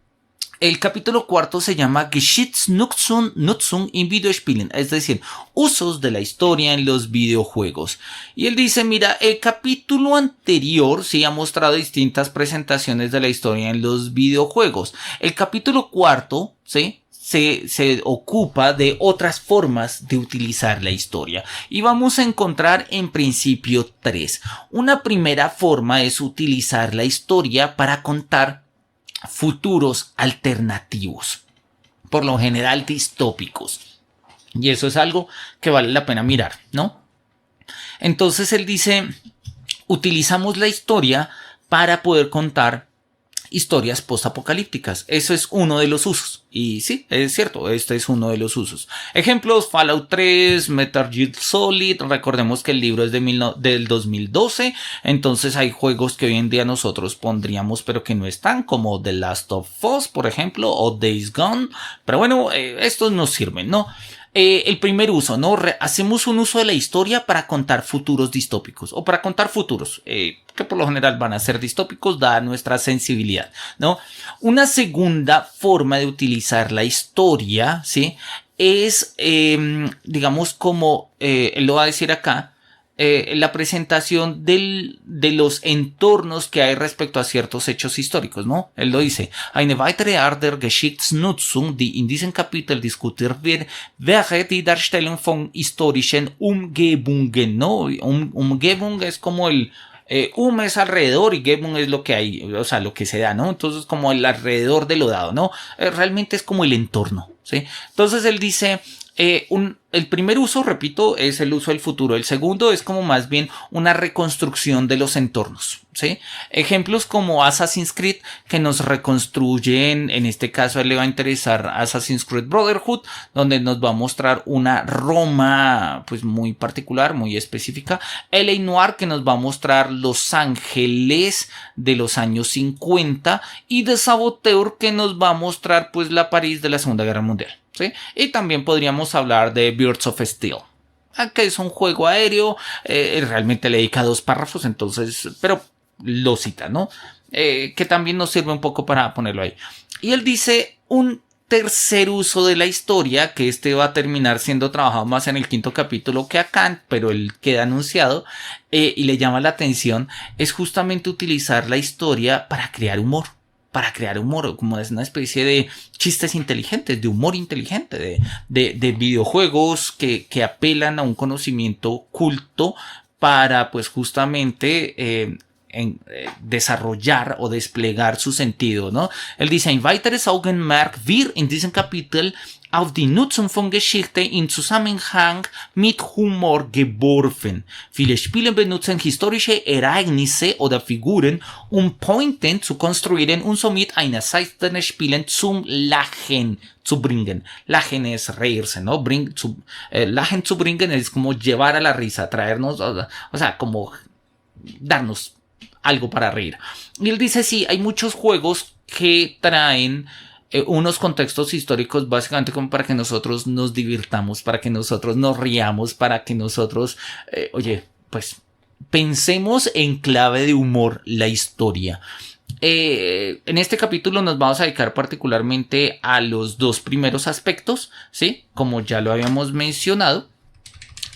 el capítulo 4 se llama Geschichtsnutzung in Videospielen, es decir, usos de la historia en los videojuegos. Y él dice, mira, el capítulo anterior sí ha mostrado distintas presentaciones de la historia en los videojuegos. El capítulo 4, ¿sí?, se ocupa de otras formas de utilizar la historia. Y vamos a encontrar en principio 3. Una primera forma es utilizar la historia para contar futuros alternativos, por lo general distópicos, y eso es algo que vale la pena mirar, ¿no? Entonces él dice, utilizamos la historia para poder contar historias postapocalípticas. Eso es uno de los usos. Y sí, es cierto, este es uno de los usos. Ejemplos, Fallout 3, Metal Gear Solid. Recordemos que el libro es del 2012. Entonces hay juegos que hoy en día nosotros pondríamos, pero que no están, como The Last of Us, por ejemplo, o Days Gone. Pero bueno, estos nos sirven, ¿no? El primer uso, ¿no? Hacemos un uso de la historia para contar futuros distópicos o para contar futuros que por lo general van a ser distópicos dada nuestra sensibilidad, ¿no? Una segunda forma de utilizar la historia, ¿sí?, es, digamos, como él lo va a decir acá, la presentación de los entornos que hay respecto a ciertos hechos históricos, ¿no? Él lo dice, eine weitere Art der Geschichtsnutzung, die in diesem Kapitel diskutiert wird, wäre die Darstellung von historischen Umgebungen, ¿no? Umgebung es como el es alrededor y Gebung es lo que hay, o sea, lo que se da, ¿no? Entonces como el alrededor de lo dado, ¿no? Realmente es como el entorno, ¿sí? Entonces él dice, el primer uso, repito, es el uso del futuro. El segundo es como más bien una reconstrucción de los entornos, ¿sí? Ejemplos como Assassin's Creed, que nos reconstruyen, en este caso a él le va a interesar Assassin's Creed Brotherhood, donde nos va a mostrar una Roma pues muy particular, muy específica. L.A. Noire, que nos va a mostrar Los Ángeles de los años 50, y de Saboteur, que nos va a mostrar pues la París de la Segunda Guerra Mundial, ¿sí? Y también podríamos hablar de Birds of Steel, que es un juego aéreo, realmente le dedica 2 párrafos, entonces, pero lo cita, ¿no? Que también nos sirve un poco para ponerlo ahí. Y él dice un tercer uso de la historia, que este va a terminar siendo trabajado más en el 5º capítulo que acá, pero él queda anunciado, y le llama la atención, es justamente utilizar la historia para crear humor. Para crear humor, como es una especie de chistes inteligentes, de humor inteligente, de videojuegos que apelan a un conocimiento culto para pues justamente desarrollar o desplegar su sentido, ¿no? Él dice, ein weiteres Augenmerk wird in diesem Kapitel auf die Nutzung von Geschichte in Zusammenhang mit Humor geworfen. Viele Spiele benutzen historische Ereignisse oder Figuren, Pointen zu konstruieren und somit eine Seite des Spielen zum Lachen zu bringen. Lachen es reírse, ¿no? Lachen zu bringen es como llevar a la risa, traernos, o sea, como darnos algo para reír. Y él dice, sí, hay muchos juegos que traen unos contextos históricos básicamente como para que nosotros nos divirtamos, para que nosotros nos riamos, para que nosotros, pues pensemos en clave de humor la historia. En este capítulo nos vamos a dedicar particularmente a los dos primeros aspectos, ¿sí? Como ya lo habíamos mencionado,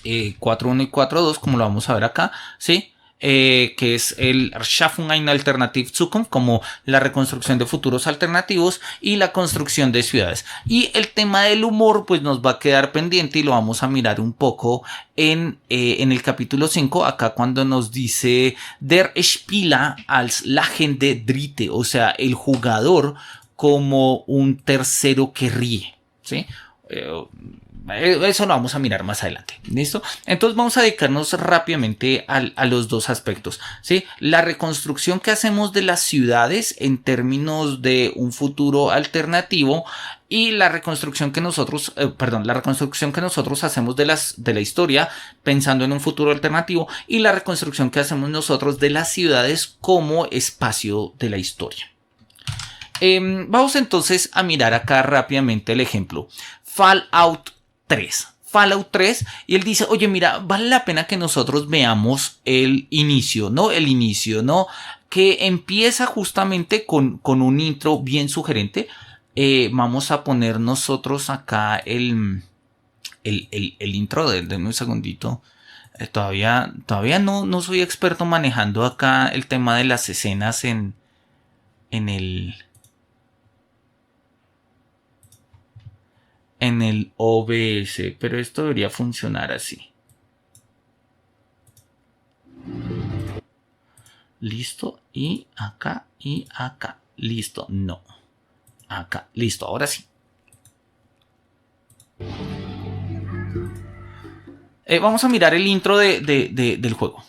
4.1 y 4.2, como lo vamos a ver acá, ¿sí? Que es el Schaffung einer Alternative Zukunft, como la reconstrucción de futuros alternativos y la construcción de ciudades. Y el tema del humor pues nos va a quedar pendiente y lo vamos a mirar un poco en el capítulo 5, acá cuando nos dice Der Spieler als lachende Dritte, o sea, el jugador como un tercero que ríe, ¿sí? Eso lo vamos a mirar más adelante, ¿listo? Entonces vamos a dedicarnos rápidamente a los dos aspectos, ¿sí? La reconstrucción que hacemos de las ciudades en términos de un futuro alternativo y la reconstrucción que nosotros, hacemos de la historia pensando en un futuro alternativo y la reconstrucción que hacemos nosotros de las ciudades como espacio de la historia. Vamos entonces a mirar acá rápidamente el ejemplo. Fallout 3, y él dice, oye, mira, vale la pena que nosotros veamos el inicio, ¿no? Que empieza justamente con un intro bien sugerente. Vamos a poner nosotros acá el intro, denme un segundito. Todavía no soy experto manejando acá el tema de las escenas en el OBS, pero esto debería funcionar así. Listo, y acá, listo, no, acá, listo, ahora sí. Vamos a mirar el intro del juego.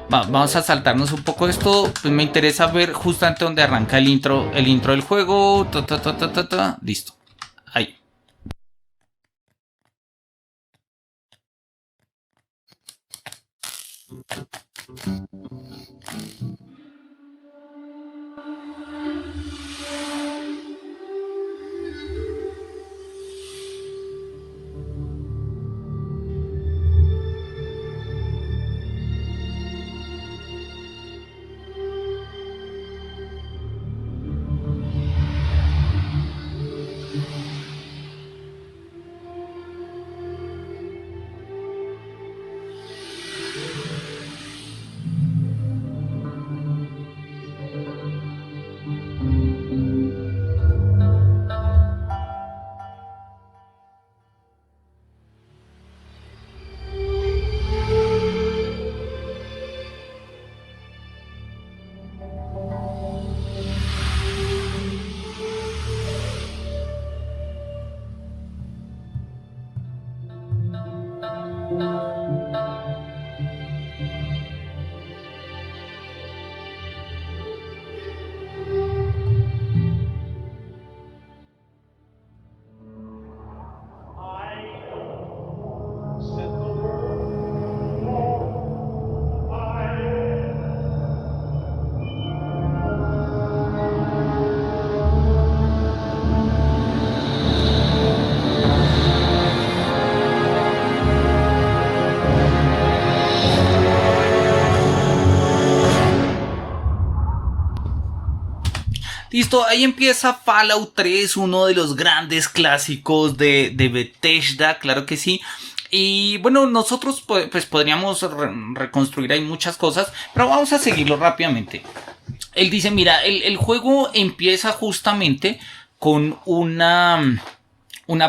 Vamos a saltarnos un poco esto. Pues me interesa ver justamente donde arranca el intro del juego. Listo. Ahí. Listo, ahí empieza Fallout 3, uno de los grandes clásicos de Bethesda, claro que sí. Y bueno, nosotros pues podríamos reconstruir ahí muchas cosas, pero vamos a seguirlo rápidamente. Él dice, mira, el juego empieza justamente con una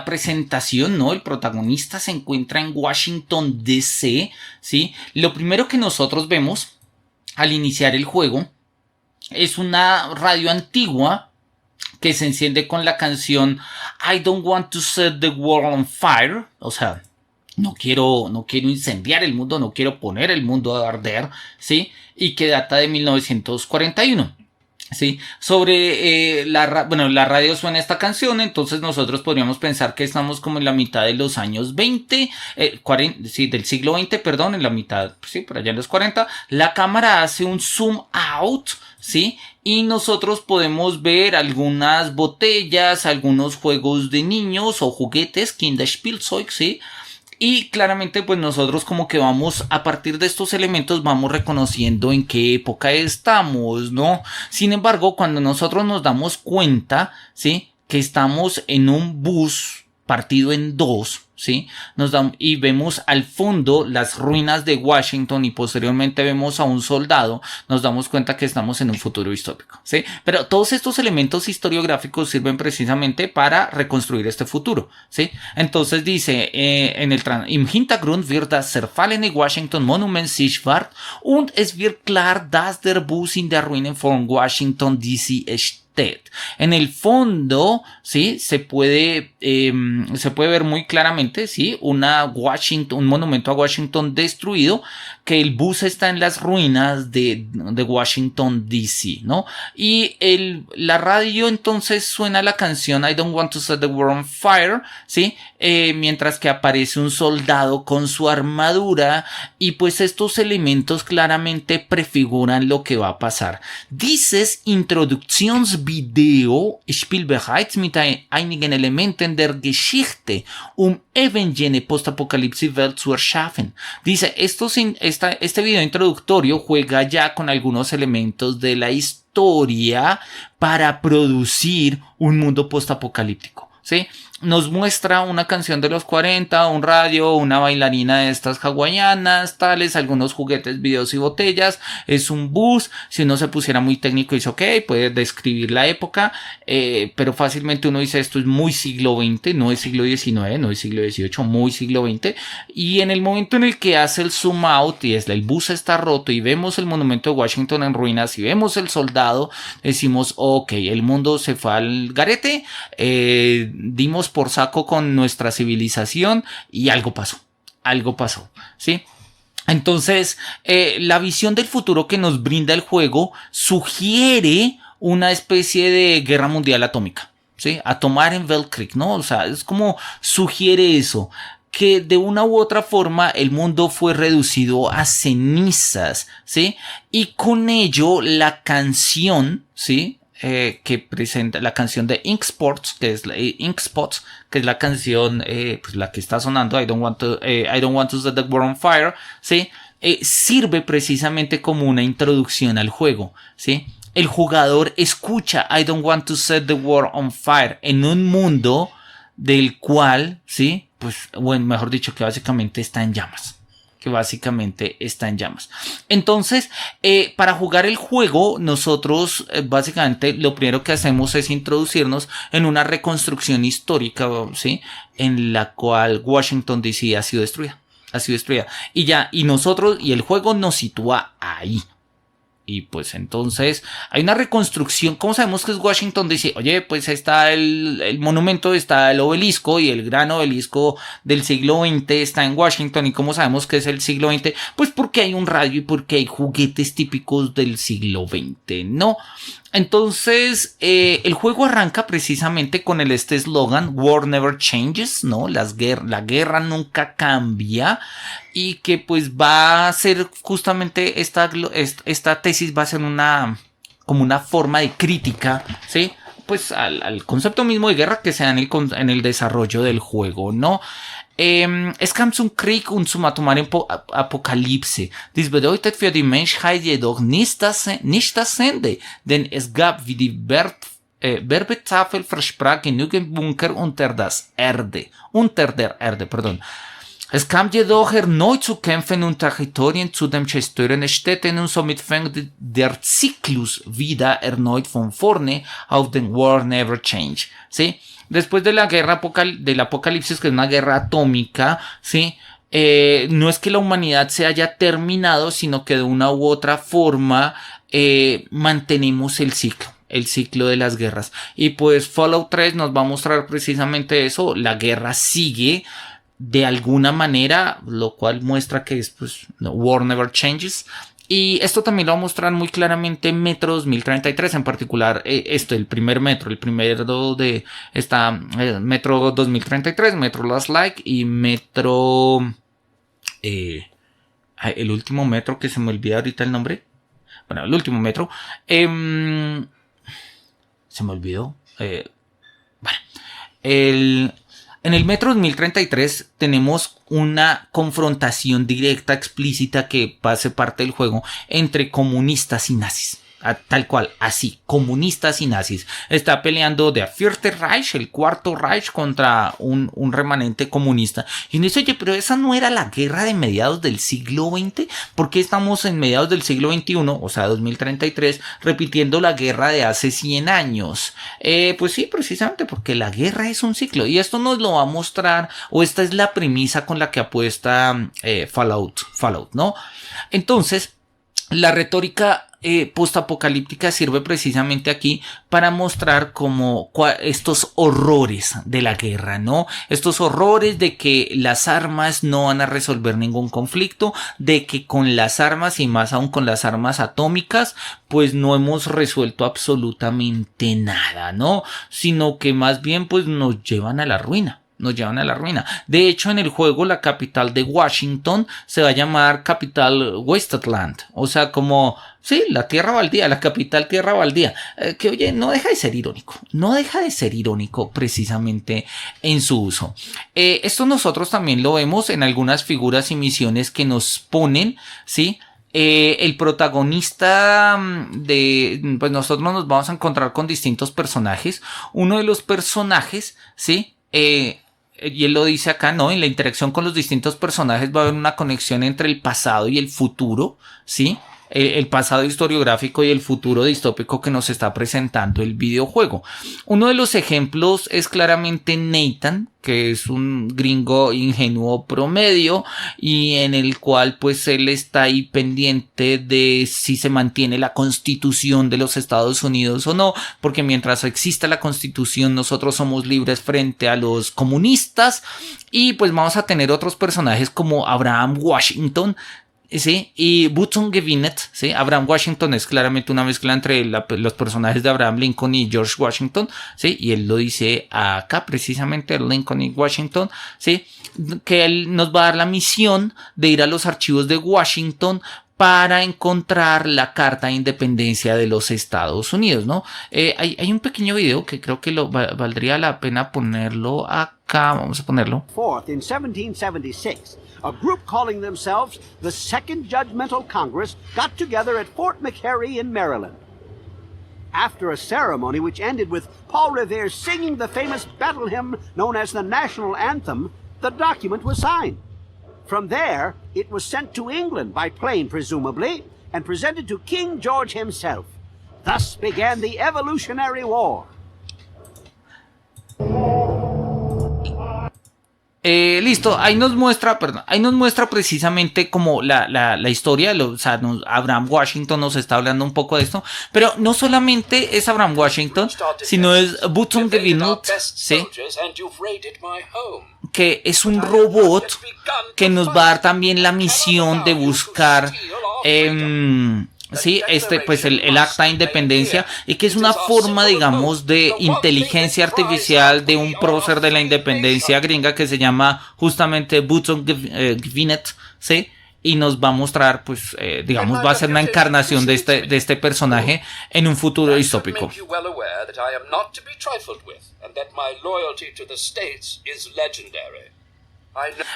presentación, ¿no? El protagonista se encuentra en Washington, D.C., ¿sí? Lo primero que nosotros vemos al iniciar el juego es una radio antigua que se enciende con la canción I don't want to set the world on fire, o sea, no quiero incendiar el mundo, no quiero poner el mundo a arder, ¿sí? Y que data de 1941. Sí, sobre la radio suena esta canción, entonces nosotros podríamos pensar que estamos como en la mitad de los años 20, 40, sí, del siglo 20, perdón, en la mitad, sí, por allá en los 40, la cámara hace un zoom out, sí, y nosotros podemos ver algunas botellas, algunos juegos de niños o juguetes, Kinderspielzeug, sí. Y claramente pues nosotros como que vamos a partir de estos elementos vamos reconociendo en qué época estamos, ¿no? Sin embargo, cuando nosotros nos damos cuenta, ¿sí? Que estamos en un bus partido en dos, ¿sí? Y vemos al fondo las ruinas de Washington y posteriormente vemos a un soldado, nos damos cuenta que estamos en un futuro distópico, ¿sí? Pero todos estos elementos historiográficos sirven precisamente para reconstruir este futuro, ¿sí? Entonces dice, im Hintergrund wird das zerfallene Washington Monument sichtbar und es wird klar, dass der Bus in der Ruinen von Washington D.C. steht. En el fondo, sí, se puede ver muy claramente, sí, un monumento a Washington destruido, que el bus está en las ruinas de Washington D.C., ¿no? Y la radio entonces suena la canción I don't want to set the world on fire, sí, mientras que aparece un soldado con su armadura y pues estos elementos claramente prefiguran lo que va a pasar. Dieses Introduktionsvideo spielt bereits mit einigen Elementen der Geschichte, eben jene Postapocalypse-Welt zu erschaffen. Dice, este video introductorio juega ya con algunos elementos de la historia para producir un mundo postapocalíptico, ¿sí? Nos muestra una canción de los 40, un radio, una bailarina de estas hawaianas, tales, algunos juguetes, videos y botellas. Es un bus. Si uno se pusiera muy técnico dice, ok, puede describir la época, pero fácilmente uno dice esto es muy siglo XX, no es siglo XIX, no es siglo XVIII, muy siglo XX. Y en el momento en el que hace el zoom out y el bus está roto y vemos el monumento de Washington en ruinas y vemos el soldado, decimos, ok, el mundo se fue al garete, dimos por saco con nuestra civilización y algo pasó, ¿sí? Entonces, la visión del futuro que nos brinda el juego sugiere una especie de guerra mundial atómica, ¿sí? Atomaren Weltkrieg, ¿no? O sea, es como sugiere eso, que de una u otra forma el mundo fue reducido a cenizas, ¿sí? Y con ello la canción, ¿sí? Que presenta la canción de Ink Spots, que es la canción pues la que está sonando, I don't want to set the world on fire, ¿sí? Sirve precisamente como una introducción al juego, ¿sí? El jugador escucha I don't want to set the world on fire en un mundo del cual, ¿sí? Pues, bueno, mejor dicho, que básicamente está en llamas. Entonces, para jugar el juego, nosotros básicamente lo primero que hacemos es introducirnos en una reconstrucción histórica, ¿sí? En la cual Washington D.C. ha sido destruida. Y el juego nos sitúa ahí. Y pues entonces hay una reconstrucción. ¿Cómo sabemos que es Washington D.C.? Oye, pues está el monumento, está el obelisco, y el gran obelisco del siglo XX está en Washington. ¿Y cómo sabemos que es el siglo XX? Pues porque hay un radio y porque hay juguetes típicos del siglo XX, ¿no? Entonces, el juego arranca precisamente con este eslogan, War Never Changes, ¿no? La guerra nunca cambia, y que pues va a ser justamente esta tesis va a ser como una forma de crítica, ¿sí? Pues al concepto mismo de guerra que se da en el desarrollo del juego, ¿no? Es kam zum Krieg und zum atomaren Apokalypse. Dies bedeutet für die Menschheit jedoch nicht das Ende, denn es gab, wie die Werbetafel versprach, genügend Bunker unter der Erde, perdón. Es kam jedoch erneut zu Kämpfen und Territorien zu den zerstörten Städten und somit fängt der Zyklus wieder erneut von vorne auf den War Never Change, ¿sí? Después de la guerra del apocalipsis, que es una guerra atómica, ¿sí? No es que la humanidad se haya terminado, sino que de una u otra forma mantenemos el ciclo de las guerras. Y pues Fallout 3 nos va a mostrar precisamente eso, la guerra sigue de alguna manera, lo cual muestra que es pues War Never Changes. Y esto también lo va a mostrar muy claramente en Metro 2033, en particular el primer Metro, el primero de esta Metro 2033, Metro Last Light y Metro... el último Metro que se me olvida ahorita el nombre. Bueno, el último Metro. Se me olvidó. En el Metro 2033 tenemos una confrontación directa, explícita, que hace parte del juego entre comunistas y nazis. Tal cual, así, comunistas y nazis. Está peleando der Vierte Reich, el Cuarto Reich, contra un remanente comunista. Y uno dice, oye, pero esa no era la guerra de mediados del siglo XX. ¿Por qué estamos en mediados del siglo XXI, o sea, 2033, repitiendo la guerra de hace 100 años? Pues sí, precisamente porque la guerra es un ciclo. Y esto nos lo va a mostrar, o esta es la premisa con la que apuesta Fallout, ¿no? Entonces, la retórica postapocalíptica sirve precisamente aquí para mostrar como estos horrores de la guerra, ¿no? Estos horrores de que las armas no van a resolver ningún conflicto, de que con las armas y más aún con las armas atómicas, pues no hemos resuelto absolutamente nada, ¿no? Sino que más bien pues nos llevan a la ruina. De hecho, en el juego la capital de Washington se va a llamar Capital Wasteland. O sea, como, sí, la tierra baldía, la capital tierra baldía. Que oye, no deja de ser irónico precisamente en su uso. Esto nosotros también lo vemos en algunas figuras y misiones que nos ponen, ¿sí? El protagonista pues nosotros nos vamos a encontrar con distintos personajes. Uno de los personajes, ¿sí? Y él lo dice acá, ¿no? En la interacción con los distintos personajes va a haber una conexión entre el pasado y el futuro, ¿sí? El pasado historiográfico y el futuro distópico que nos está presentando el videojuego. Uno de los ejemplos es claramente Nathan, que es un gringo ingenuo promedio y en el cual pues él está ahí pendiente de si se mantiene la Constitución de los Estados Unidos o no, porque mientras exista la Constitución nosotros somos libres frente a los comunistas. Y pues vamos a tener otros personajes como Abraham Washington, sí, y Button-Gewinnett, sí. Abraham Washington es claramente una mezcla entre los personajes de Abraham Lincoln y George Washington, sí, y él lo dice acá precisamente, Lincoln y Washington, sí, que él nos va a dar la misión de ir a los archivos de Washington para encontrar la Carta de Independencia de los Estados Unidos, ¿no? Hay un pequeño video que creo que valdría la pena ponerlo acá, vamos a ponerlo. In 1776. A group calling themselves the Second Judgmental Congress got together at Fort McHenry in Maryland. After a ceremony which ended with Paul Revere singing the famous battle hymn known as the National Anthem, the document was signed. From there, it was sent to England by plane, presumably, and presented to King George himself. Thus began the Evolutionary War. Listo, ahí nos muestra precisamente como la historia, o sea, Abraham Washington nos está hablando un poco de esto, pero no solamente es Abraham Washington, sino es Button-Gewinnett, ¿sí? Que es un robot que nos va a dar también la misión de buscar sí, pues el acta de independencia, y que es una forma, digamos, de inteligencia artificial de un prócer de la independencia gringa que se llama justamente Button-Gewinnett, ¿sí? Y nos va a mostrar, pues, digamos, va a ser una encarnación de este personaje en un futuro distópico.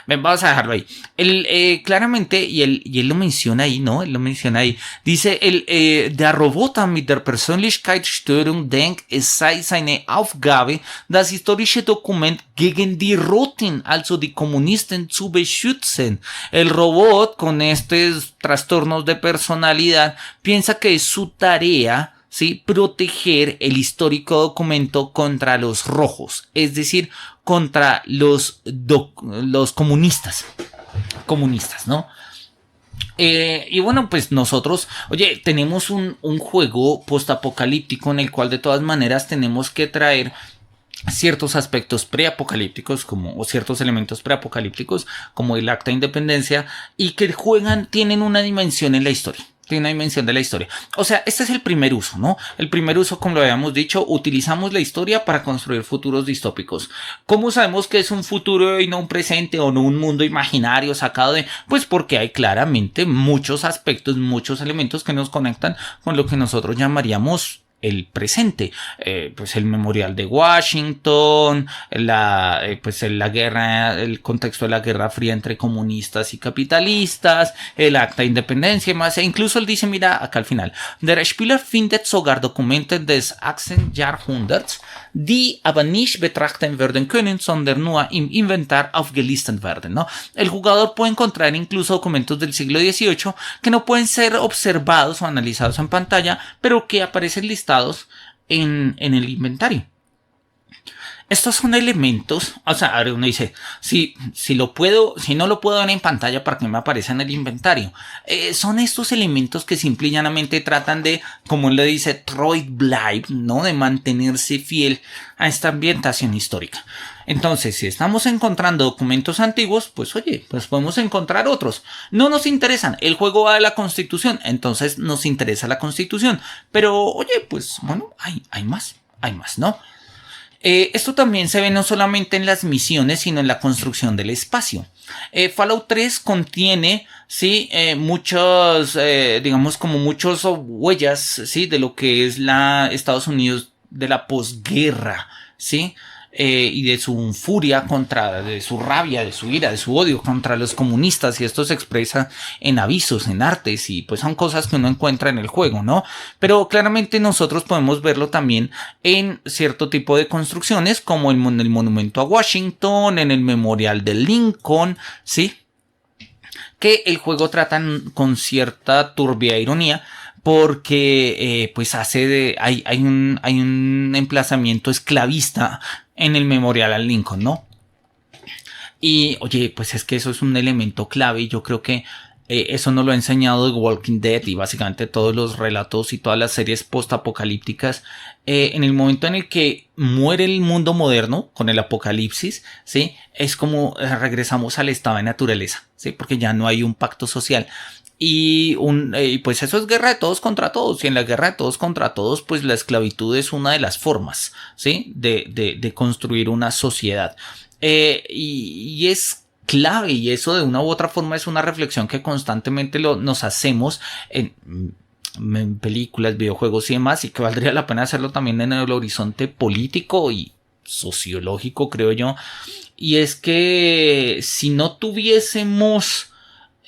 Vamos a dejarlo ahí. Claramente, y él lo menciona ahí, ¿no? Él lo menciona ahí. Dice, der Roboter mit der Persönlichkeitsstörung denkt, es sei seine Aufgabe, das historische Dokument gegen die Roten, also die Kommunisten, zu beschützen. El robot, con estos trastornos de personalidad, piensa que es su tarea, ¿sí?, proteger el histórico documento contra los rojos, es decir, contra los comunistas, ¿no? Y bueno, pues nosotros, oye, tenemos un juego postapocalíptico en el cual de todas maneras tenemos que traer ciertos aspectos preapocalípticos o ciertos elementos preapocalípticos como el Acta de Independencia y que tienen una dimensión en la historia. Tiene una dimensión de la historia. O sea, este es el primer uso, ¿no? El primer uso, como lo habíamos dicho, utilizamos la historia para construir futuros distópicos. ¿Cómo sabemos que es un futuro y no un presente o no un mundo imaginario sacado de...? Pues porque hay claramente muchos aspectos, muchos elementos que nos conectan con lo que nosotros llamaríamos el presente, pues el memorial de Washington, la guerra, el contexto de la Guerra Fría entre comunistas y capitalistas, el Acta de Independencia y más, e incluso él dice, mira, acá al final, der Spieler findet sogar Dokumente des 18. Jahrhunderts, die aber nicht betrachtet werden können, sondern nur im Inventar aufgelistet werden, ¿no? El jugador puede encontrar incluso documentos del siglo XVIII que no pueden ser observados o analizados en pantalla, pero que aparecen listados en el inventario. Estos son elementos, o sea, ahora uno dice, si no lo puedo ver en pantalla, ¿para qué me aparece en el inventario? Son estos elementos que simple y llanamente tratan de, como él le dice, Troy Blythe, ¿no? De mantenerse fiel a esta ambientación histórica. Entonces, si estamos encontrando documentos antiguos, pues oye, pues podemos encontrar otros. No nos interesan, el juego va de la Constitución, entonces nos interesa la Constitución. Pero, oye, pues bueno, hay más, ¿no? Esto también se ve no solamente en las misiones, sino en la construcción del espacio. Fallout 3 contiene, ¿sí?, muchos, digamos, como muchas huellas, ¿sí?, de lo que es la Estados Unidos de la posguerra, ¿sí?, y de su furia de su rabia, de su ira, de su odio contra los comunistas, y esto se expresa en avisos, en artes, y pues son cosas que uno encuentra en el juego, ¿no? Pero claramente nosotros podemos verlo también en cierto tipo de construcciones, como el monumento a Washington, en el memorial de Lincoln, ¿sí?, que el juego trata con cierta turbia ironía, porque pues hay un emplazamiento esclavista en el memorial a Lincoln, ¿no? Y oye, pues es que eso es un elemento clave, y yo creo que eso nos lo ha enseñado The Walking Dead y básicamente todos los relatos y todas las series postapocalípticas. En el momento en el que muere el mundo moderno con el apocalipsis, ¿sí?, es como regresamos al estado de naturaleza, ¿sí?, porque ya no hay un pacto social. Y pues eso es guerra de todos contra todos. Y en la guerra de todos contra todos, pues la esclavitud es una de las formas, ¿sí?, de construir una sociedad. Y es clave, y eso de una u otra forma es una reflexión que constantemente nos hacemos en películas, videojuegos y demás, y que valdría la pena hacerlo también en el horizonte político y sociológico, creo yo. Y es que si no tuviésemos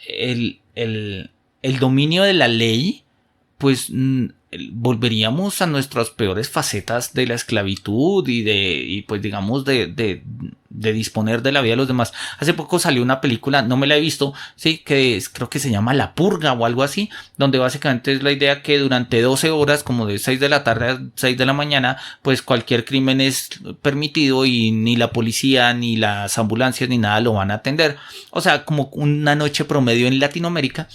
el dominio de la ley, pues volveríamos a nuestras peores facetas de la esclavitud y pues digamos de disponer de la vida de los demás. Hace poco salió una película, no me la he visto, sí, creo que se llama La Purga o algo así, donde básicamente es la idea que durante 12 horas, como de 6 de la tarde a 6 de la mañana, pues cualquier crimen es permitido y ni la policía, ni las ambulancias, ni nada lo van a atender. O sea, como una noche promedio en Latinoamérica.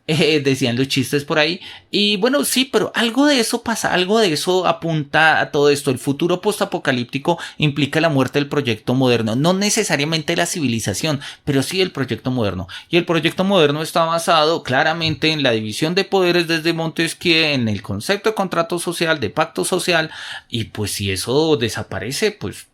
Decían los chistes por ahí. Y bueno, sí, pero algo de eso pasa, algo de eso apunta a todo esto. El futuro postapocalíptico implica la muerte del proyecto moderno, no necesariamente la civilización, pero sí el proyecto moderno. Y el proyecto moderno está basado claramente en la división de poderes desde Montesquieu, en el concepto de contrato social, de pacto social. Y pues si eso desaparece, pues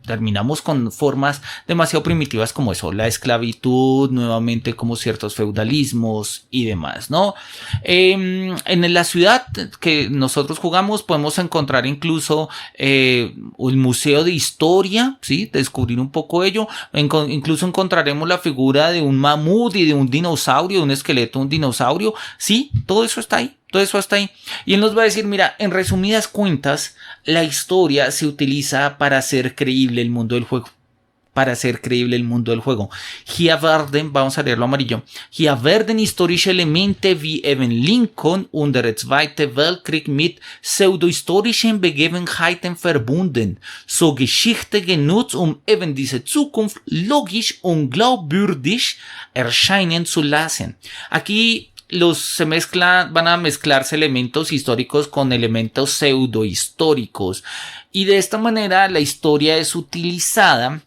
terminamos con formas demasiado primitivas como eso, la esclavitud, nuevamente como ciertos feudalismos y demás, ¿no? En la ciudad que nosotros jugamos podemos encontrar incluso un museo de historia, ¿sí? Descubrir un poco ello, incluso encontraremos la figura de un mamut y de un dinosaurio, de un esqueleto de un dinosaurio, sí, todo eso está ahí. Todo eso hasta ahí. Y él nos va a decir, mira, en resumidas cuentas, la historia se utiliza para hacer creíble el mundo del juego. Para hacer creíble el mundo del juego. Hier werden, vamos a leerlo amarillo. Hier werden historische Elemente wie eben Lincoln und der Zweite Weltkrieg mit pseudohistorischen Begebenheiten verbunden. So Geschichte genutzt, eben diese Zukunft logisch und glaubwürdig erscheinen zu lassen. Aquí van a mezclarse elementos históricos con elementos pseudohistóricos y de esta manera la historia es utilizada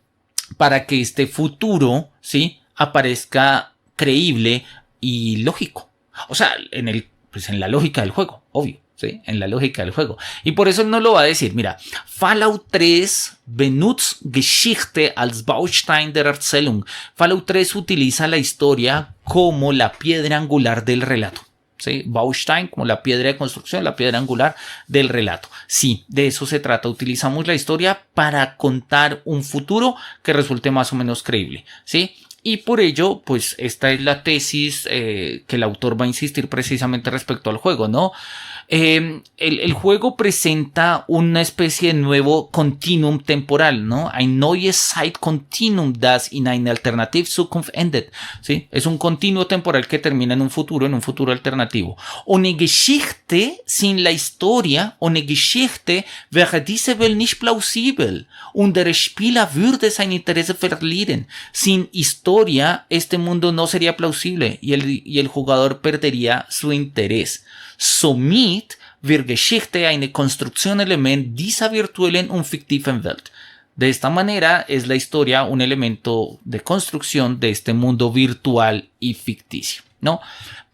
para que este futuro, ¿sí?, aparezca creíble y lógico. O sea, en la lógica del juego, obvio. ¿Sí? En la lógica del juego. Y por eso él nos lo va a decir. Mira, Fallout 3 benutzt Geschichte als Baustein der Erzählung. Fallout 3 utiliza la historia como la piedra angular del relato. ¿Sí? Baustein como la piedra de construcción, la piedra angular del relato. Sí, de eso se trata. Utilizamos la historia para contar un futuro que resulte más o menos creíble. ¿Sí? Y por ello, pues esta es la tesis que el autor va a insistir precisamente respecto al juego, ¿no? El juego presenta una especie de nuevo continuum temporal, ¿no? Ein neues Zeitkontinuum, das in einer alternative Zukunft endet, ¿sí? Es un continuo temporal que termina en un futuro alternativo. Ohne Geschichte, sin la historia, ohne Geschichte wäre diese Welt nicht plausibel und der Spieler würde sein Interesse verlieren. Sin historia, este mundo no sería plausible y el jugador perdería su interés. Somit wird Geschichte eine Konstruktionelement dieser virtuellen und fiktiven Welt. De esta manera es la historia un elemento de construcción de este mundo virtual y ficticio, ¿no?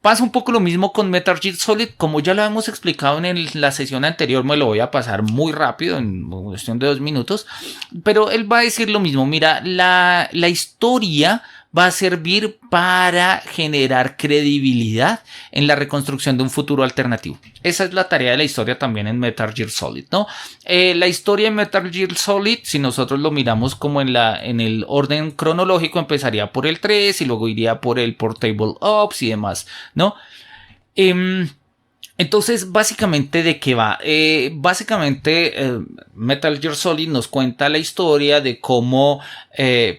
Pasa un poco lo mismo con Metal Gear Solid, como ya lo hemos explicado en la sesión anterior, me lo voy a pasar muy rápido, en cuestión de 2 minutos, pero él va a decir lo mismo. Mira, la historia va a servir para generar credibilidad en la reconstrucción de un futuro alternativo. Esa es la tarea de la historia también en Metal Gear Solid, ¿no? La historia de Metal Gear Solid, si nosotros lo miramos como en el orden cronológico, empezaría por el 3 y luego iría por el Portable Ops y demás, ¿no? Entonces, básicamente, ¿de qué va? Metal Gear Solid nos cuenta la historia de cómo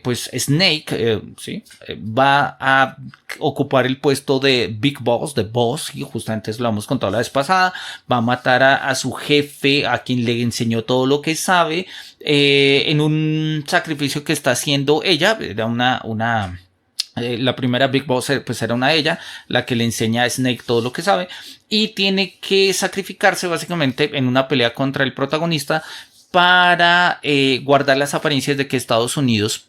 pues Snake ¿sí? Va a ocupar el puesto de Big Boss, de Boss, y justamente eso lo hemos contado la vez pasada. Va a matar a su jefe, a quien le enseñó todo lo que sabe, en un sacrificio que está haciendo ella. Era la primera Big Boss pues era ella, la que le enseña a Snake todo lo que sabe, y tiene que sacrificarse básicamente en una pelea contra el protagonista para guardar las apariencias de que Estados Unidos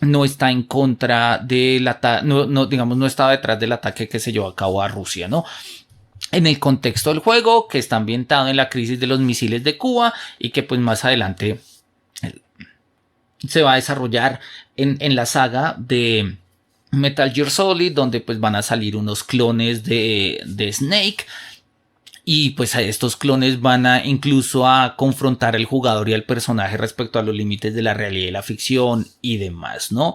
no está en contra del ataque, no estaba detrás del ataque que se llevó a cabo a Rusia, ¿no? En el contexto del juego, que está ambientado en la crisis de los misiles de Cuba y que pues más adelante se va a desarrollar en la saga de Metal Gear Solid, donde pues van a salir unos clones de Snake, y pues a estos clones van a incluso a confrontar al jugador y al personaje respecto a los límites de la realidad y la ficción y demás, ¿no?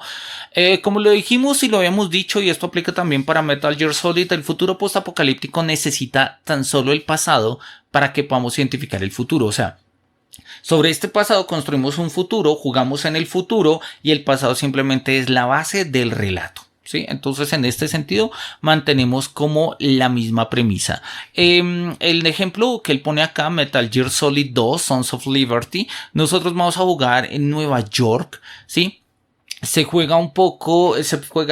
Como lo dijimos y lo habíamos dicho, y esto aplica también para Metal Gear Solid, el futuro postapocalíptico necesita tan solo el pasado para que podamos identificar el futuro. O sea, sobre este pasado construimos un futuro, jugamos en el futuro y el pasado simplemente es la base del relato, ¿sí? Entonces, en este sentido, mantenemos como la misma premisa. El ejemplo que él pone acá, Metal Gear Solid 2, Sons of Liberty, nosotros vamos a jugar en Nueva York, ¿sí? Se juega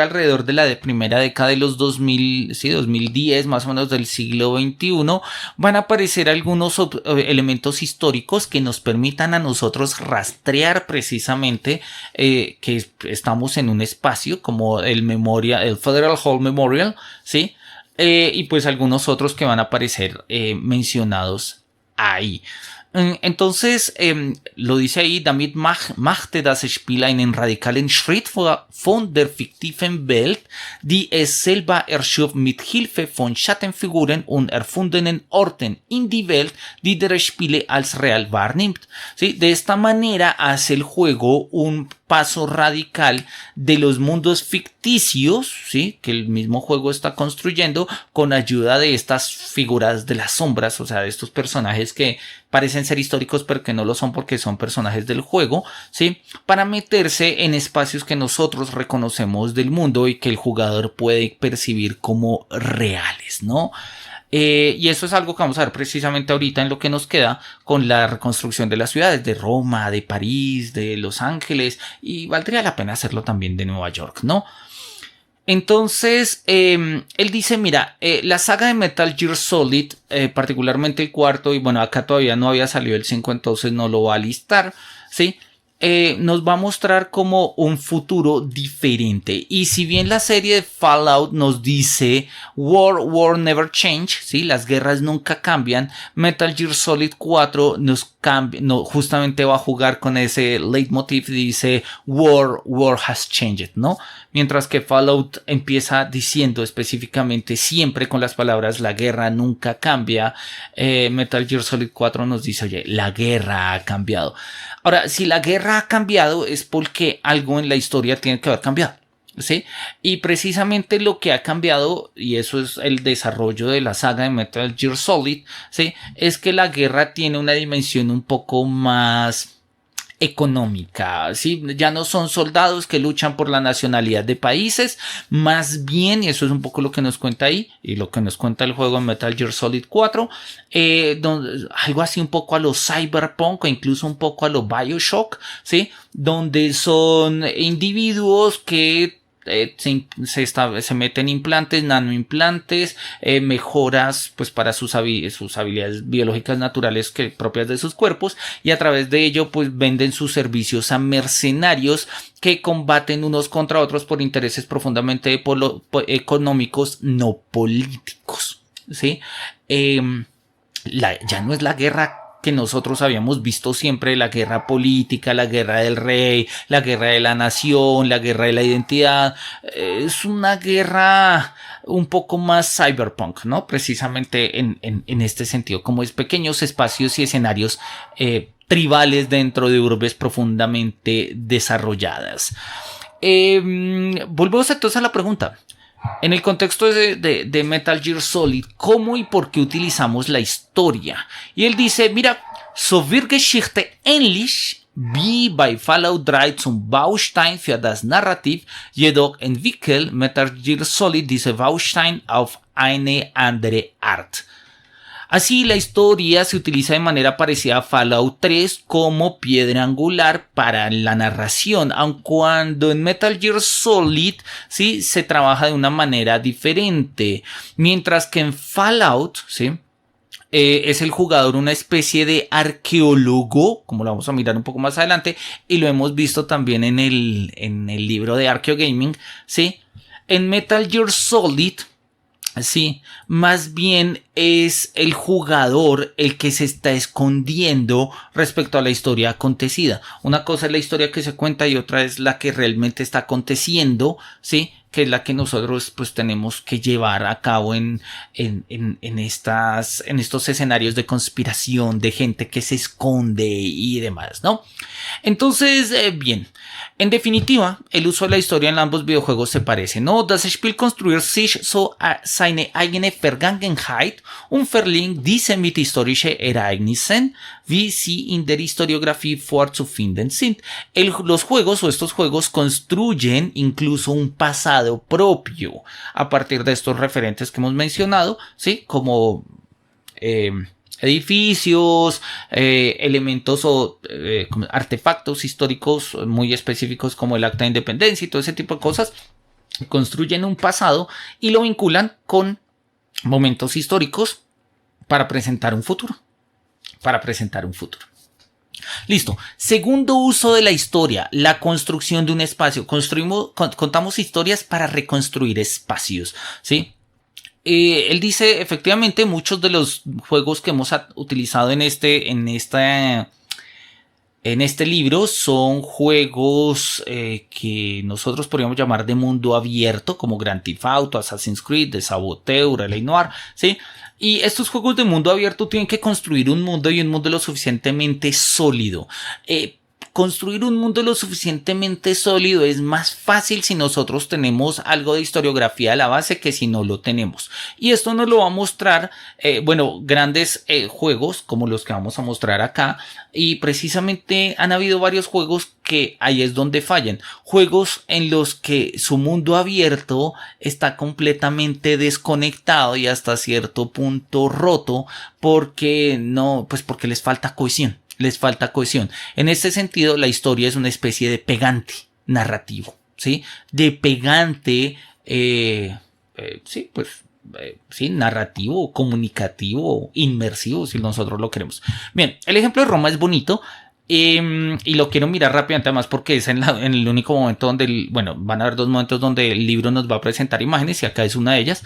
alrededor de la primera década de los 2000, sí, 2010, más o menos del siglo XXI. Van a aparecer algunos elementos históricos que nos permitan a nosotros rastrear precisamente que estamos en un espacio como el Federal Hall Memorial, ¿sí? Y pues algunos otros que van a aparecer mencionados ahí. Entonces, lo dice ahí, damit machte das Spiel einen radikalen Schritt von der fiktiven Welt, die es selber erschuf mit Hilfe von Schattenfiguren und erfundenen Orten in die Welt, die der Spiele als real wahrnimmt. ¿Sí? De esta manera hace el juego un paso radical de los mundos ficticios, ¿sí? Que el mismo juego está construyendo con ayuda de estas figuras de las sombras, o sea, de estos personajes que parecen ser históricos pero que no lo son porque son personajes del juego, ¿sí? Para meterse en espacios que nosotros reconocemos del mundo y que el jugador puede percibir como reales, ¿no? Y eso es algo que vamos a ver precisamente ahorita en lo que nos queda con la reconstrucción de las ciudades de Roma, de París, de Los Ángeles, y valdría la pena hacerlo también de Nueva York, ¿no? Entonces, él dice, mira, la saga de Metal Gear Solid, particularmente el cuarto, y bueno, acá todavía no había salido el 5, entonces no lo va a listar, ¿sí? Nos va a mostrar como un futuro diferente. Y si bien la serie de Fallout nos dice War never change, ¿sí? Las guerras nunca cambian, Metal Gear Solid 4 nos cambia, no, justamente va a jugar con ese leitmotiv y dice War has changed, ¿no? Mientras que Fallout empieza diciendo específicamente siempre con las palabras la guerra nunca cambia, Metal Gear Solid 4 nos dice, oye, la guerra ha cambiado. Ahora, si la guerra ha cambiado es porque algo en la historia tiene que haber cambiado, ¿sí? Y precisamente lo que ha cambiado, y eso es el desarrollo de la saga de Metal Gear Solid, ¿sí? Es que la guerra tiene una dimensión un poco más económica, ¿sí? Ya no son soldados que luchan por la nacionalidad de países, más bien, y eso es un poco lo que nos cuenta ahí, y lo que nos cuenta el juego en Metal Gear Solid 4, algo así un poco a lo Cyberpunk, o incluso un poco a lo Bioshock, ¿sí? Donde son individuos que se meten implantes, nanoimplantes, mejoras pues para sus habilidades biológicas naturales propias de sus cuerpos, y a través de ello pues venden sus servicios a mercenarios que combaten unos contra otros por intereses profundamente económicos, no políticos, ¿sí? Ya no es la guerra que nosotros habíamos visto siempre, la guerra política, la guerra del rey, la guerra de la nación, la guerra de la identidad. Es una guerra un poco más cyberpunk, ¿no? Precisamente en este sentido, como es pequeños espacios y escenarios tribales dentro de urbes profundamente desarrolladas. Volvemos entonces a la pregunta. En el contexto de Metal Gear Solid, ¿cómo y por qué utilizamos la historia? Y él dice, mira, so wird Geschichte ähnlich wie bei Fallout 3 zum Baustein für das Narrativ, jedoch entwickelt Metal Gear Solid diese Baustein auf eine andere Art. Así, la historia se utiliza de manera parecida a Fallout 3 como piedra angular para la narración, aun cuando en Metal Gear Solid ¿sí? Se trabaja de una manera diferente, mientras que en Fallout ¿sí? Es el jugador una especie de arqueólogo, como lo vamos a mirar un poco más adelante, y lo hemos visto también en el libro de Archeogaming, ¿sí? En Metal Gear Solid, sí, más bien es el jugador el que se está escondiendo respecto a la historia acontecida. Una cosa es la historia que se cuenta y otra es la que realmente está aconteciendo, ¿sí? Que es la que nosotros pues tenemos que llevar a cabo en estos escenarios de conspiración, de gente que se esconde y demás, ¿no? Entonces, bien, en definitiva, el uso de la historia en ambos videojuegos se parece, ¿no? Das Spiel konstruiert sich so seine eigene Vergangenheit und verlinkt diese mit historischen Ereignissen, wie sie in der Historiografie vorzufinden sind. Los juegos o estos juegos construyen incluso un pasado propio a partir de estos referentes que hemos mencionado, ¿sí? Como edificios, elementos o como artefactos históricos muy específicos como el Acta de Independencia y todo ese tipo de cosas. Construyen un pasado y lo vinculan con momentos históricos para presentar un futuro. Listo. Segundo uso de la historia, la construcción de un espacio. Contamos historias para reconstruir espacios, ¿sí? Él dice, efectivamente, muchos de los juegos que hemos utilizado en este libro son juegos que nosotros podríamos llamar de mundo abierto, como Grand Theft Auto, Assassin's Creed, The Saboteur, L.A. Noire, ¿sí? Y estos juegos de mundo abierto tienen que construir un mundo y un mundo lo suficientemente sólido. Construir un mundo lo suficientemente sólido es más fácil si nosotros tenemos algo de historiografía a la base que si no lo tenemos. Y esto nos lo va a mostrar, grandes juegos como los que vamos a mostrar acá. Y precisamente han habido varios juegos que ahí es donde fallan. Juegos en los que su mundo abierto está completamente desconectado y hasta cierto punto roto porque les falta cohesión. En este sentido, la historia es una especie de pegante narrativo, ¿sí? De pegante, narrativo, comunicativo, inmersivo, si nosotros lo queremos. Bien, el ejemplo de Roma es bonito. Y lo quiero mirar rápidamente, además porque es en el único momento donde, van a haber dos momentos donde el libro nos va a presentar imágenes y acá es una de ellas.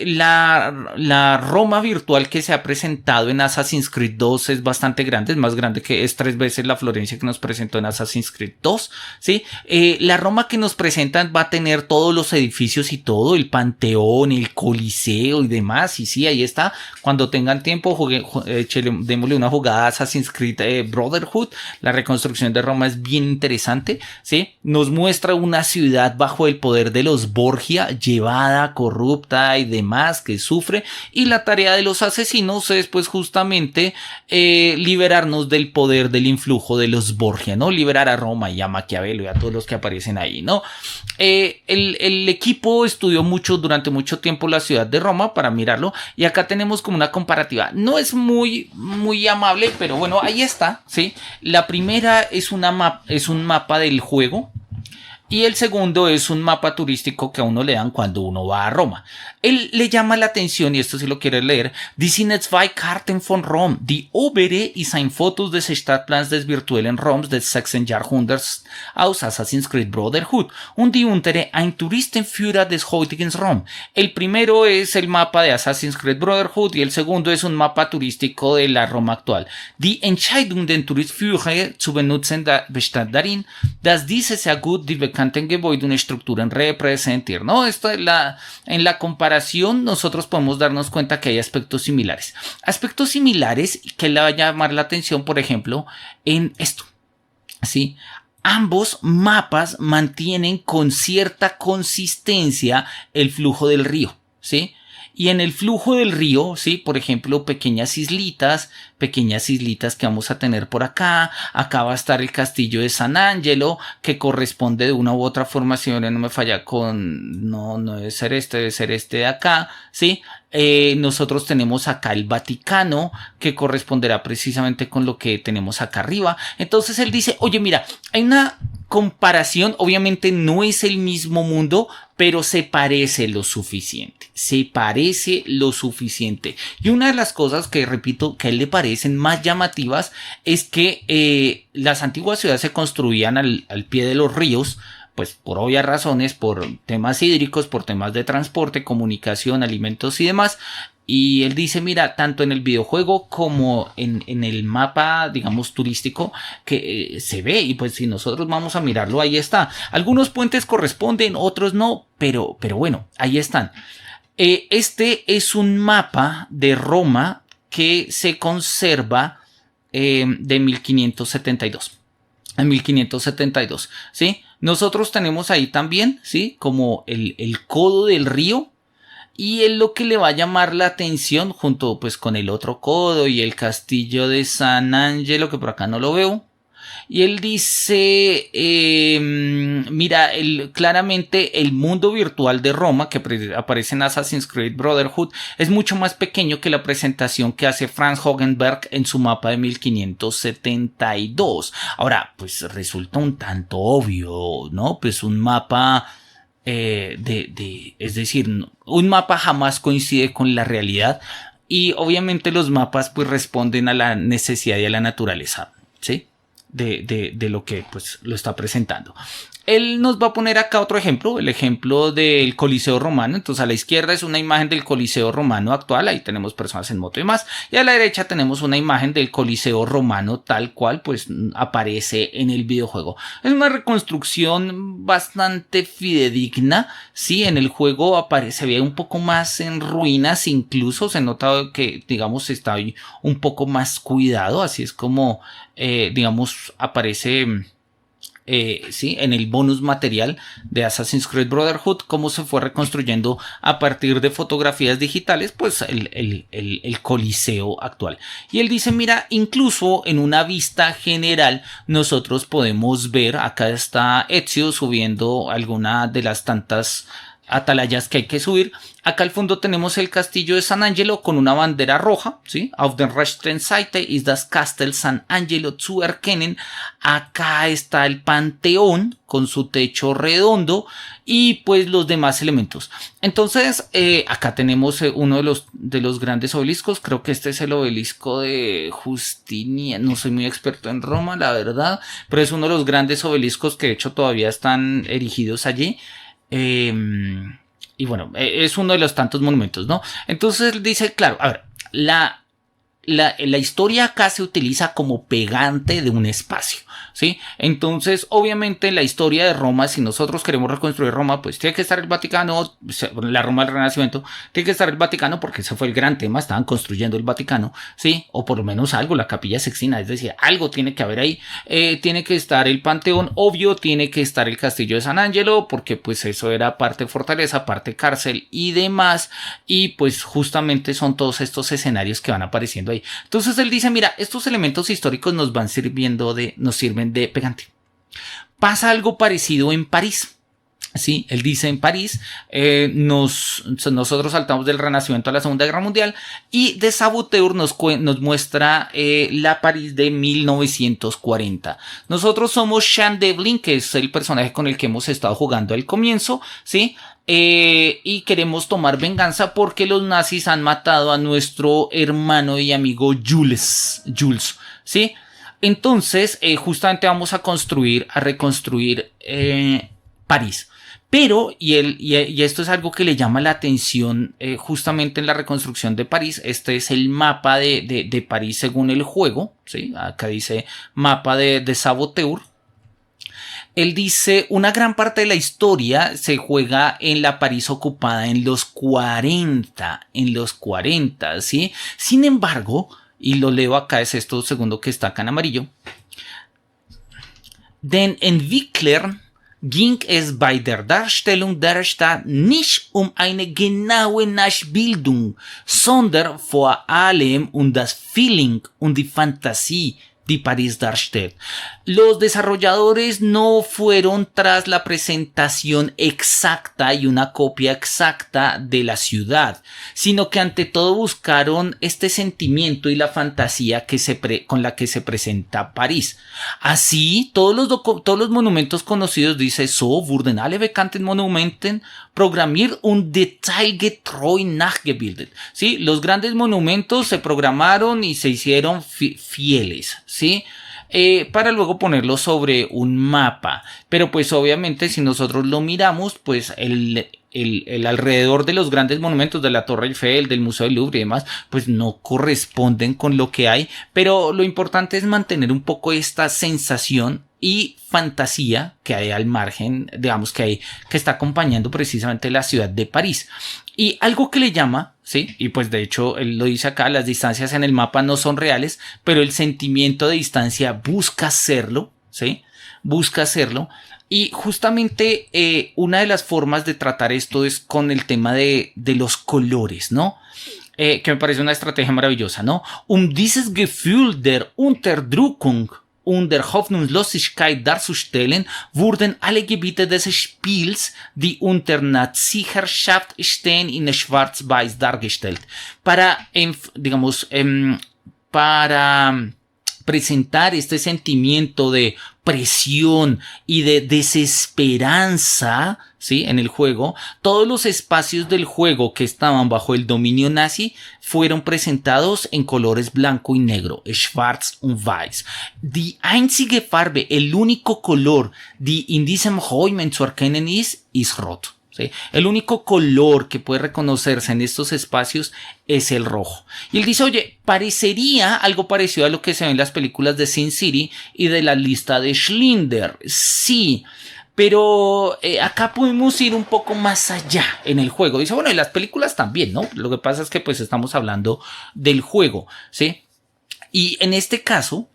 La Roma virtual que se ha presentado en Assassin's Creed 2 es bastante grande, es más grande es 3 veces la Florencia que nos presentó en Assassin's Creed 2, ¿sí? La Roma que nos presentan va a tener todos los edificios y todo, el Panteón, el Coliseo y demás, y sí, ahí está. Cuando tengan tiempo, démosle una jugada a Assassin's Creed Brotherhood. La reconstrucción de Roma es bien interesante, ¿sí? Nos muestra una ciudad bajo el poder de los Borgia, llevada, corrupta y demás, que sufre, y la tarea de los asesinos es pues justamente liberarnos del poder del influjo de los Borgia, ¿no? Liberar a Roma y a Maquiavelo y a todos los que aparecen ahí, ¿no? El equipo estudió durante mucho tiempo la ciudad de Roma para mirarlo, y acá tenemos como una comparativa. No es muy amable, pero bueno, ahí está, ¿sí? La primera es un mapa del juego. Y el segundo es un mapa turístico que a uno le dan cuando uno va a Roma. Él le llama la atención, y esto si lo quieres leer, Die sind zwei Karten von Rom. Die obere ist ein Fotos des Stadtplans des virtuellen Roms des 6. Jahrhunderts aus Assassin's Creed Brotherhood und die untere ein Touristenführer des heutigen Rom. El primero es el mapa de Assassin's Creed Brotherhood y el segundo es un mapa turístico de la Roma actual. Die Entscheidung den Touristführer zu benutzen bestand darin, dass diese sehr gut die bekannten Gebäude und Strukturen repräsentieren, ¿no? Esto en la comparación nosotros podemos darnos cuenta que hay aspectos similares. Aspectos similares que le va a llamar la atención, por ejemplo, en esto, ¿sí? Ambos mapas mantienen con cierta consistencia el flujo del río, ¿sí? Y en el flujo del río, ¿sí? Por ejemplo, pequeñas islitas que vamos a tener por acá. Acá va a estar el castillo de San Angelo, que corresponde de una u otra forma, si no me falla no debe ser este de acá, ¿sí? Nosotros tenemos acá el Vaticano, que corresponderá precisamente con lo que tenemos acá arriba. Entonces él dice, oye, mira, hay una comparación, obviamente no es el mismo mundo, pero se parece lo suficiente. Y una de las cosas que, repito, que a él le parecen más llamativas es que las antiguas ciudades se construían al pie de los ríos, pues por obvias razones, por temas hídricos, por temas de transporte, comunicación, alimentos y demás. Y él dice, mira, tanto en el videojuego como en el mapa, digamos, turístico, que se ve, y pues si nosotros vamos a mirarlo, ahí está. Algunos puentes corresponden, otros no, pero bueno, ahí están. Este es un mapa de Roma que se conserva de 1572. En 1572, ¿sí? Nosotros tenemos ahí también, ¿sí? Como el codo del río. Y es lo que le va a llamar la atención junto pues con el otro codo y el castillo de San Angelo, que por acá no lo veo. Y él dice, mira, claramente el mundo virtual de Roma que aparece en Assassin's Creed Brotherhood es mucho más pequeño que la presentación que hace Franz Hogenberg en su mapa de 1572. Ahora, pues resulta un tanto obvio, ¿no? Pues un mapa... es decir, un mapa jamás coincide con la realidad y obviamente los mapas pues responden a la necesidad y a la naturaleza, ¿sí? De lo que pues lo está presentando. Él nos va a poner acá otro ejemplo, el ejemplo del Coliseo Romano. Entonces a la izquierda es una imagen del Coliseo Romano actual, ahí tenemos personas en moto y más, y a la derecha tenemos una imagen del Coliseo Romano tal cual pues aparece en el videojuego. Es una reconstrucción bastante fidedigna, sí, en el juego se ve un poco más en ruinas, incluso se nota que digamos está un poco más cuidado, así es como digamos aparece sí, en el bonus material de Assassin's Creed Brotherhood, cómo se fue reconstruyendo a partir de fotografías digitales pues el coliseo actual. Y él dice, mira, incluso en una vista general nosotros podemos ver, acá está Ezio subiendo alguna de las tantas atalayas que hay que subir. Acá al fondo tenemos el castillo de San Angelo con una bandera roja, ¿sí? Auf der rechten Seite ist das Castel San Angelo zu erkennen. Acá está el Panteón con su techo redondo y pues los demás elementos. Entonces acá tenemos uno de los grandes obeliscos. Creo que este es el obelisco de Justiniano. No soy muy experto en Roma, la verdad, pero es uno de los grandes obeliscos que de hecho todavía están erigidos allí. Y bueno, es uno de los tantos monumentos, ¿no? Entonces él dice, claro, a ver, la historia acá se utiliza como pegante de un espacio, ¿sí? Entonces, obviamente, en la historia de Roma, si nosotros queremos reconstruir Roma, pues tiene que estar el Vaticano, la Roma del Renacimiento, tiene que estar el Vaticano porque ese fue el gran tema, estaban construyendo el Vaticano, ¿sí? O por lo menos algo, la Capilla Sixtina, es decir, algo tiene que haber ahí, tiene que estar el Panteón, obvio, tiene que estar el Castillo de San Angelo, porque pues eso era parte fortaleza, parte cárcel y demás, y pues justamente son todos estos escenarios que van apareciendo ahí. Entonces él dice, mira, estos elementos históricos nos sirven de pegante. Pasa algo parecido en París. Sí, él dice en París, nosotros saltamos del Renacimiento a la Segunda Guerra Mundial y de Saboteur nos muestra la París de 1940. Nosotros somos Jean Devlin, que es el personaje con el que hemos estado jugando al comienzo, ¿sí? Y queremos tomar venganza porque los nazis han matado a nuestro hermano y amigo Jules, ¿sí? Entonces, justamente vamos a reconstruir París. Pero, y esto es algo que le llama la atención justamente en la reconstrucción de París. Este es el mapa de París según el juego, ¿sí? Acá dice mapa de Saboteur. Él dice, una gran parte de la historia se juega en la París ocupada en los 40, ¿sí? Sin embargo, y lo leo acá, es esto segundo que está acá en amarillo. Den Entwicklern ging es bei der Darstellung der Stadt nicht eine genaue Nachbildung, sondern vor allem das Feeling und die Fantasie, die Paris darstellt. Los desarrolladores no fueron tras la presentación exacta y una copia exacta de la ciudad, sino que ante todo buscaron este sentimiento y la fantasía con la que se presenta París. Así, todos los monumentos conocidos, dice, so wurden alle bekannten Monumenten programmiert und detailgetreu nachgebildet. ¿Sí? Los grandes monumentos se programaron y se hicieron fieles, ¿sí? Para luego ponerlo sobre un mapa. Pero pues obviamente si nosotros lo miramos, pues el alrededor de los grandes monumentos de la Torre Eiffel, del Museo del Louvre y demás, pues no corresponden con lo que hay. Pero lo importante es mantener un poco esta sensación y fantasía que hay al margen, digamos que está acompañando precisamente la ciudad de París. Y algo que le llama, sí, y pues de hecho él lo dice acá, las distancias en el mapa no son reales, pero el sentimiento de distancia busca hacerlo, sí, busca hacerlo. Y justamente una de las formas de tratar esto es con el tema de los colores, ¿no? Que me parece una estrategia maravillosa, ¿no? Dieses Gefühl der Unterdrückung und der Hoffnungslosigkeit darzustellen, wurden alle Gebiete des Spiels, die unter Nazi-Herrschaft stehen, in schwarz-weiß dargestellt. Para presentar este sentimiento de presión y de desesperanza, ¿sí? En el juego, todos los espacios del juego que estaban bajo el dominio nazi fueron presentados en colores blanco y negro, Schwarz und Weiß. Die einzige Farbe, el único color, die in diesem Räumen zu erkennen ist rot. ¿Sí? El único color que puede reconocerse en estos espacios es el rojo. Y él dice, oye, parecería algo parecido a lo que se ve en las películas de Sin City y de la lista de Schindler. Sí, pero acá podemos ir un poco más allá en el juego. Dice, bueno, y las películas también, ¿no? Lo que pasa es que pues estamos hablando del juego, ¿sí? Y en este caso,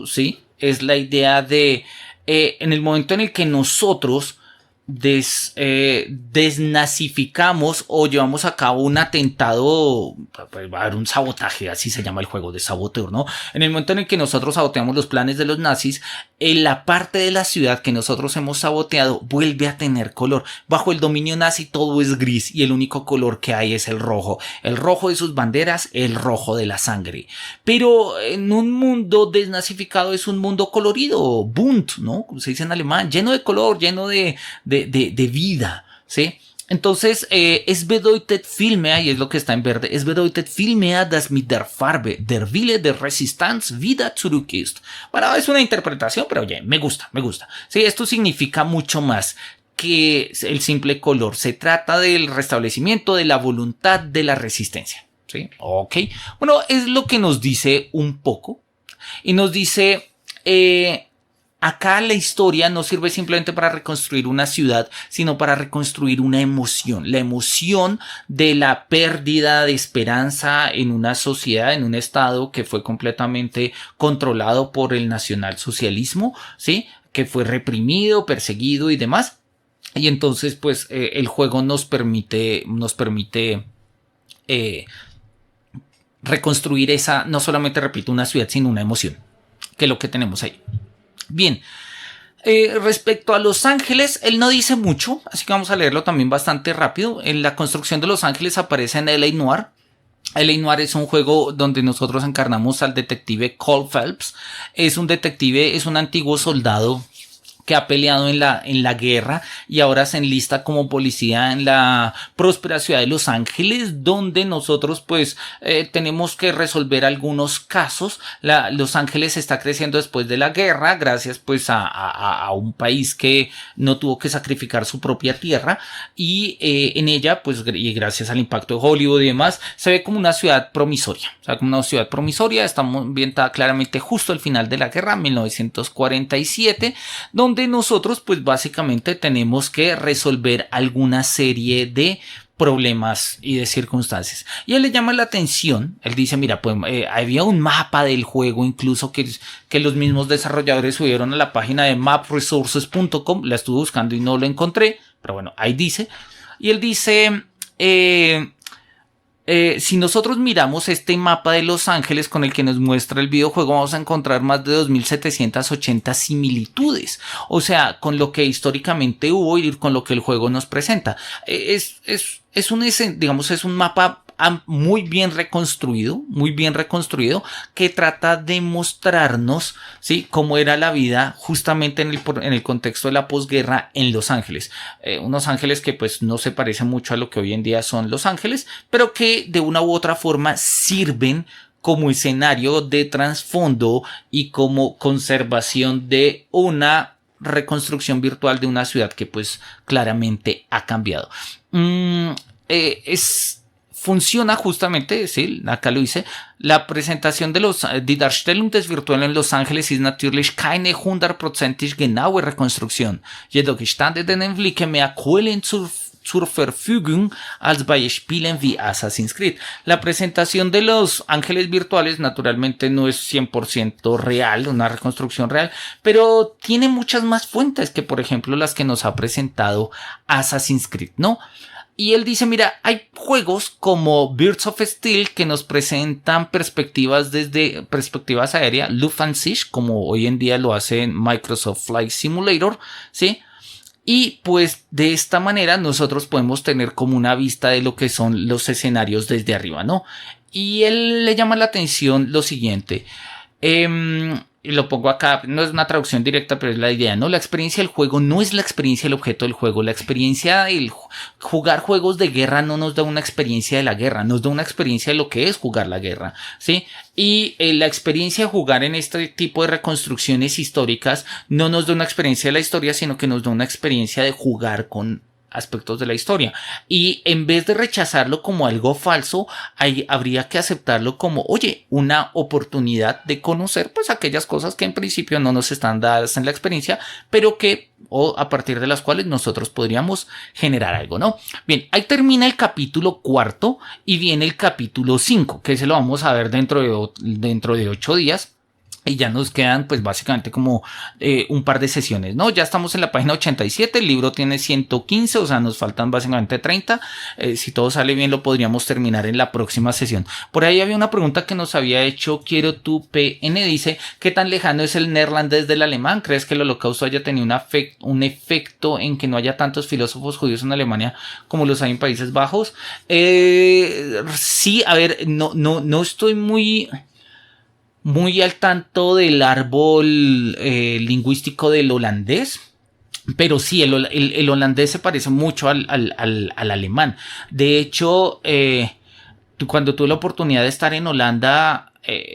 ¿sí? Es la idea de, en el momento en el que nosotros desnazificamos o llevamos a cabo un atentado, pues va a haber un sabotaje, así se llama el juego, de saboteur, ¿no? En el momento en el que nosotros saboteamos los planes de los nazis, en la parte de la ciudad que nosotros hemos saboteado vuelve a tener color. Bajo el dominio nazi todo es gris y el único color que hay es el rojo de sus banderas, el rojo de la sangre. Pero en un mundo desnazificado es un mundo colorido, bunt, ¿no? Como se dice en alemán, lleno de color, lleno de vida, ¿sí? Entonces, es bedeutet vielmehr, y es lo que está en verde, es bedeutet vielmehr, dass mit der Farbe der Wille der Resistenz wieder zurück ist. Bueno, es una interpretación, pero oye, me gusta. Sí, esto significa mucho más que el simple color. Se trata del restablecimiento de la voluntad de la resistencia, ¿sí? Ok. Bueno, es lo que nos dice un poco. Y nos dice, acá la historia no sirve simplemente para reconstruir una ciudad, sino para reconstruir una emoción. La emoción de la pérdida de esperanza en una sociedad, en un estado que fue completamente controlado por el nacionalsocialismo, ¿sí? Que fue reprimido, perseguido y demás. Y entonces, pues, el juego nos permite reconstruir esa, no solamente, repito, una ciudad, sino una emoción, que es lo que tenemos ahí. Bien, respecto a Los Ángeles, él no dice mucho, así que vamos a leerlo también bastante rápido. En la construcción de Los Ángeles aparece en L.A. Noire. L.A. Noire es un juego donde nosotros encarnamos al detective Cole Phelps. Es un detective, es un antiguo soldado que ha peleado en la guerra y ahora se enlista como policía en la próspera ciudad de Los Ángeles, donde nosotros pues tenemos que resolver algunos casos. Los Ángeles está creciendo después de la guerra gracias pues a un país que no tuvo que sacrificar su propia tierra y en ella pues y gracias al impacto de Hollywood y demás se ve como una ciudad promisoria. O sea, como una ciudad promisoria, está ambientada claramente justo al final de la guerra, 1947, donde nosotros pues básicamente tenemos que resolver alguna serie de problemas y de circunstancias. Y a él le llama la atención, él dice, mira, pues había un mapa del juego incluso que los mismos desarrolladores subieron a la página de mapresources.com, la estuve buscando y no lo encontré, pero bueno, ahí dice, y él dice, si nosotros miramos este mapa de Los Ángeles con el que nos muestra el videojuego, vamos a encontrar más de 2780 similitudes. O sea, con lo que históricamente hubo y con lo que el juego nos presenta. Es un mapa muy bien reconstruido, que trata de mostrarnos, ¿sí?, cómo era la vida justamente en el contexto de la posguerra en Los Ángeles. Unos Ángeles que pues no se parecen mucho a lo que hoy en día son Los Ángeles, pero que de una u otra forma sirven como escenario de trasfondo y como conservación de una reconstrucción virtual de una ciudad que pues claramente ha cambiado. Funciona justamente, sí, acá lo hice, la presentación de die Darstellung des Virtuellen en Los Ángeles ist natürlich keine 100% genaue Rekonstruktion. Jedoch standen den Blicke mehr Quellen zur Verfügung als bei Spielen wie Assassin's Creed. La presentación de Los Ángeles virtuales naturalmente no es 100% real, una reconstrucción real, pero tiene muchas más fuentes que, por ejemplo, las que nos ha presentado Assassin's Creed, ¿no? Y él dice, mira, hay juegos como Birds of Steel que nos presentan perspectivas aéreas, Lufthansa, como hoy en día lo hace Microsoft Flight Simulator, ¿sí? Y pues de esta manera nosotros podemos tener como una vista de lo que son los escenarios desde arriba, ¿no? Y él le llama la atención lo siguiente. y lo pongo acá, no es una traducción directa, pero es la idea, ¿no? La experiencia del juego no es la experiencia del objeto del juego. La experiencia del jugar juegos de guerra no nos da una experiencia de la guerra, nos da una experiencia de lo que es jugar la guerra, ¿sí? Y la experiencia de jugar en este tipo de reconstrucciones históricas no nos da una experiencia de la historia, sino que nos da una experiencia de jugar con aspectos de la historia, y en vez de rechazarlo como algo falso, ahí habría que aceptarlo como, oye, una oportunidad de conocer pues aquellas cosas que en principio no nos están dadas en la experiencia, pero que o a partir de las cuales nosotros podríamos generar algo, ¿no? Bien, ahí termina el capítulo 4 y viene el capítulo 5, que se lo vamos a ver dentro de 8 días. Y ya nos quedan pues básicamente como un par de sesiones, ¿no? Ya estamos en la página 87, el libro tiene 115, o sea, nos faltan básicamente 30. Si todo sale bien lo podríamos terminar en la próxima sesión. Por ahí había una pregunta que nos había hecho Quiero tu PN, dice, ¿qué tan lejano es el neerlandés del alemán? ¿Crees que el holocausto haya tenido un efecto en que no haya tantos filósofos judíos en Alemania como los hay en Países Bajos? Sí, a ver, no estoy muy al tanto del árbol lingüístico del holandés, pero sí, el holandés se parece mucho al alemán. De hecho, cuando tuve la oportunidad de estar en Holanda,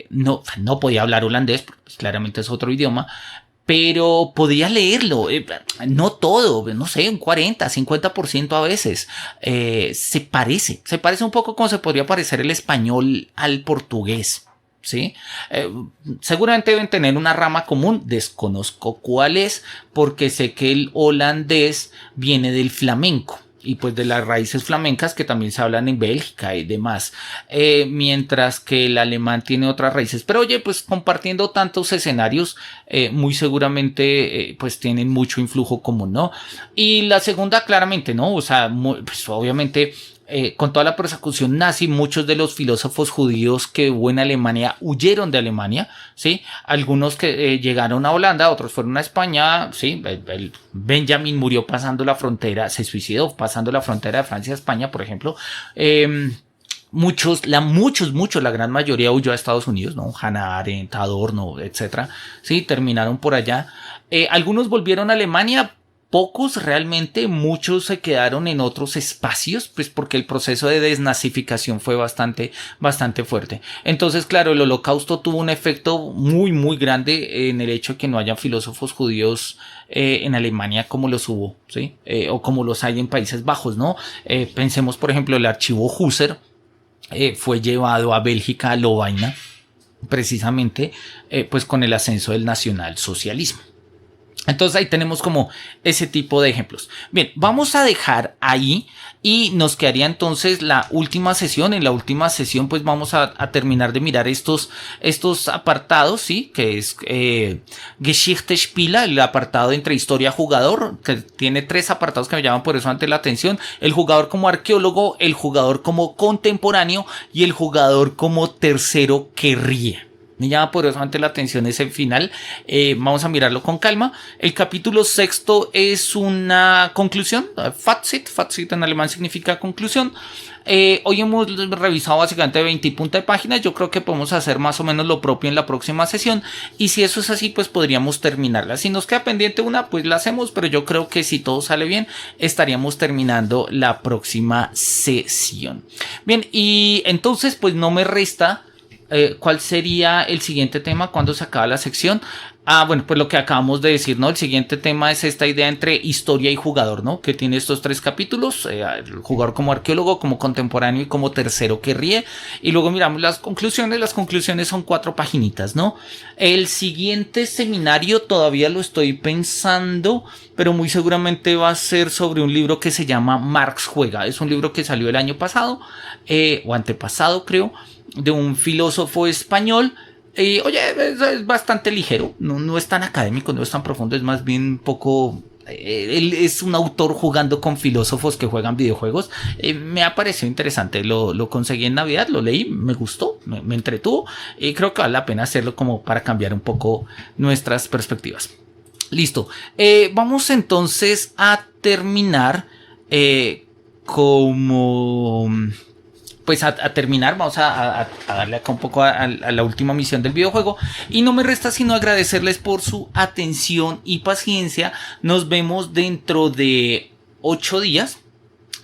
no podía hablar holandés, porque pues, claramente es otro idioma, pero podía leerlo, no todo, no sé, un 40, 50% a veces. Se parece un poco como se podría parecer el español al portugués. ¿Sí? Seguramente deben tener una rama común, desconozco cuál es, porque sé que el holandés viene del flamenco y pues de las raíces flamencas que también se hablan en Bélgica y demás, mientras que el alemán tiene otras raíces, pero oye, pues compartiendo tantos escenarios, muy seguramente pues tienen mucho influjo común, ¿no? Y la segunda claramente, ¿no? O sea, pues obviamente con toda la persecución nazi, muchos de los filósofos judíos que hubo en Alemania huyeron de Alemania, ¿sí? Algunos que llegaron a Holanda, otros fueron a España, ¿sí? Benjamin murió pasando la frontera, se suicidó pasando la frontera de Francia a España, por ejemplo. La gran mayoría huyó a Estados Unidos, ¿no? Hannah Arendt, Adorno, etcétera, ¿sí? Terminaron por allá. Algunos volvieron a Alemania. Pocos realmente, muchos se quedaron en otros espacios, pues porque el proceso de desnazificación fue bastante fuerte. Entonces, claro, el holocausto tuvo un efecto muy grande en el hecho de que no haya filósofos judíos en Alemania como los hubo, ¿sí? O como los hay en Países Bajos, ¿no? Pensemos, por ejemplo, el archivo Husser fue llevado a Bélgica, a Lovaina, precisamente, pues con el ascenso del nacionalsocialismo. Entonces ahí tenemos como ese tipo de ejemplos. Bien, vamos a dejar ahí y nos quedaría entonces la última sesión. En la última sesión pues vamos a terminar de mirar estos apartados, ¿sí? Que es Geschichte Spieler, el apartado entre historia jugador, que tiene 3 apartados que me llaman por eso ante la atención. El jugador como arqueólogo, el jugador como contemporáneo y el jugador como tercero que ríe. Me llama poderosamente la atención ese final. Vamos a mirarlo con calma. El capítulo 6 es una conclusión. Fazit en alemán significa conclusión. Hoy hemos revisado básicamente 20 y punta de páginas. Yo creo que podemos hacer más o menos lo propio en la próxima sesión. Y si eso es así, pues podríamos terminarla. Si nos queda pendiente una, pues la hacemos. Pero yo creo que si todo sale bien, estaríamos terminando la próxima sesión. Bien, y entonces pues no me resta... ¿cuál sería el siguiente tema cuando se acaba la sección? Bueno, pues lo que acabamos de decir, ¿no? El siguiente tema es esta idea entre historia y jugador, ¿no? Que tiene estos 3 capítulos, el jugador como arqueólogo, como contemporáneo y como tercero que ríe. Y luego miramos las conclusiones son 4 paginitas, ¿no? El siguiente seminario todavía lo estoy pensando, pero muy seguramente va a ser sobre un libro que se llama Marx Juega. Es un libro que salió el año pasado, o antepasado creo, de un filósofo español. Oye, es bastante ligero, no es tan académico, no es tan profundo, es más bien un poco... él es un autor jugando con filósofos que juegan videojuegos. Me ha parecido interesante, lo conseguí en Navidad, lo leí, me gustó, me entretuvo y creo que vale la pena hacerlo como para cambiar un poco nuestras perspectivas. Listo, vamos entonces a terminar como... pues a terminar, vamos a darle acá un poco a la última misión del videojuego. Y no me resta sino agradecerles por su atención y paciencia. Nos vemos dentro de 8 días,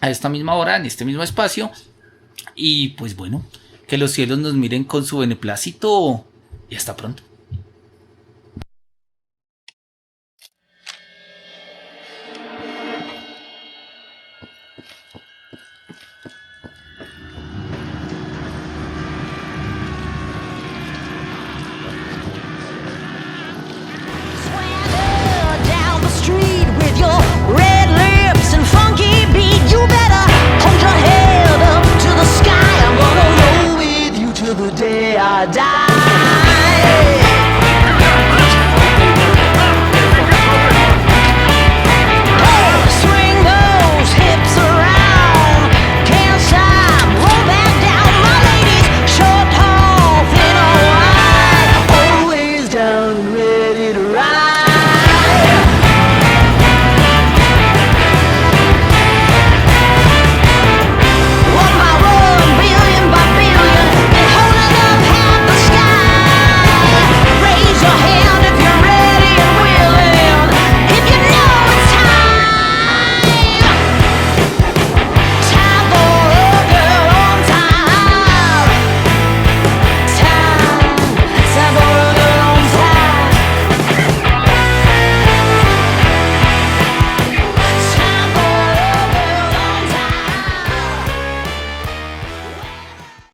a esta misma hora, en este mismo espacio. Y pues bueno, que los cielos nos miren con su beneplácito y hasta pronto.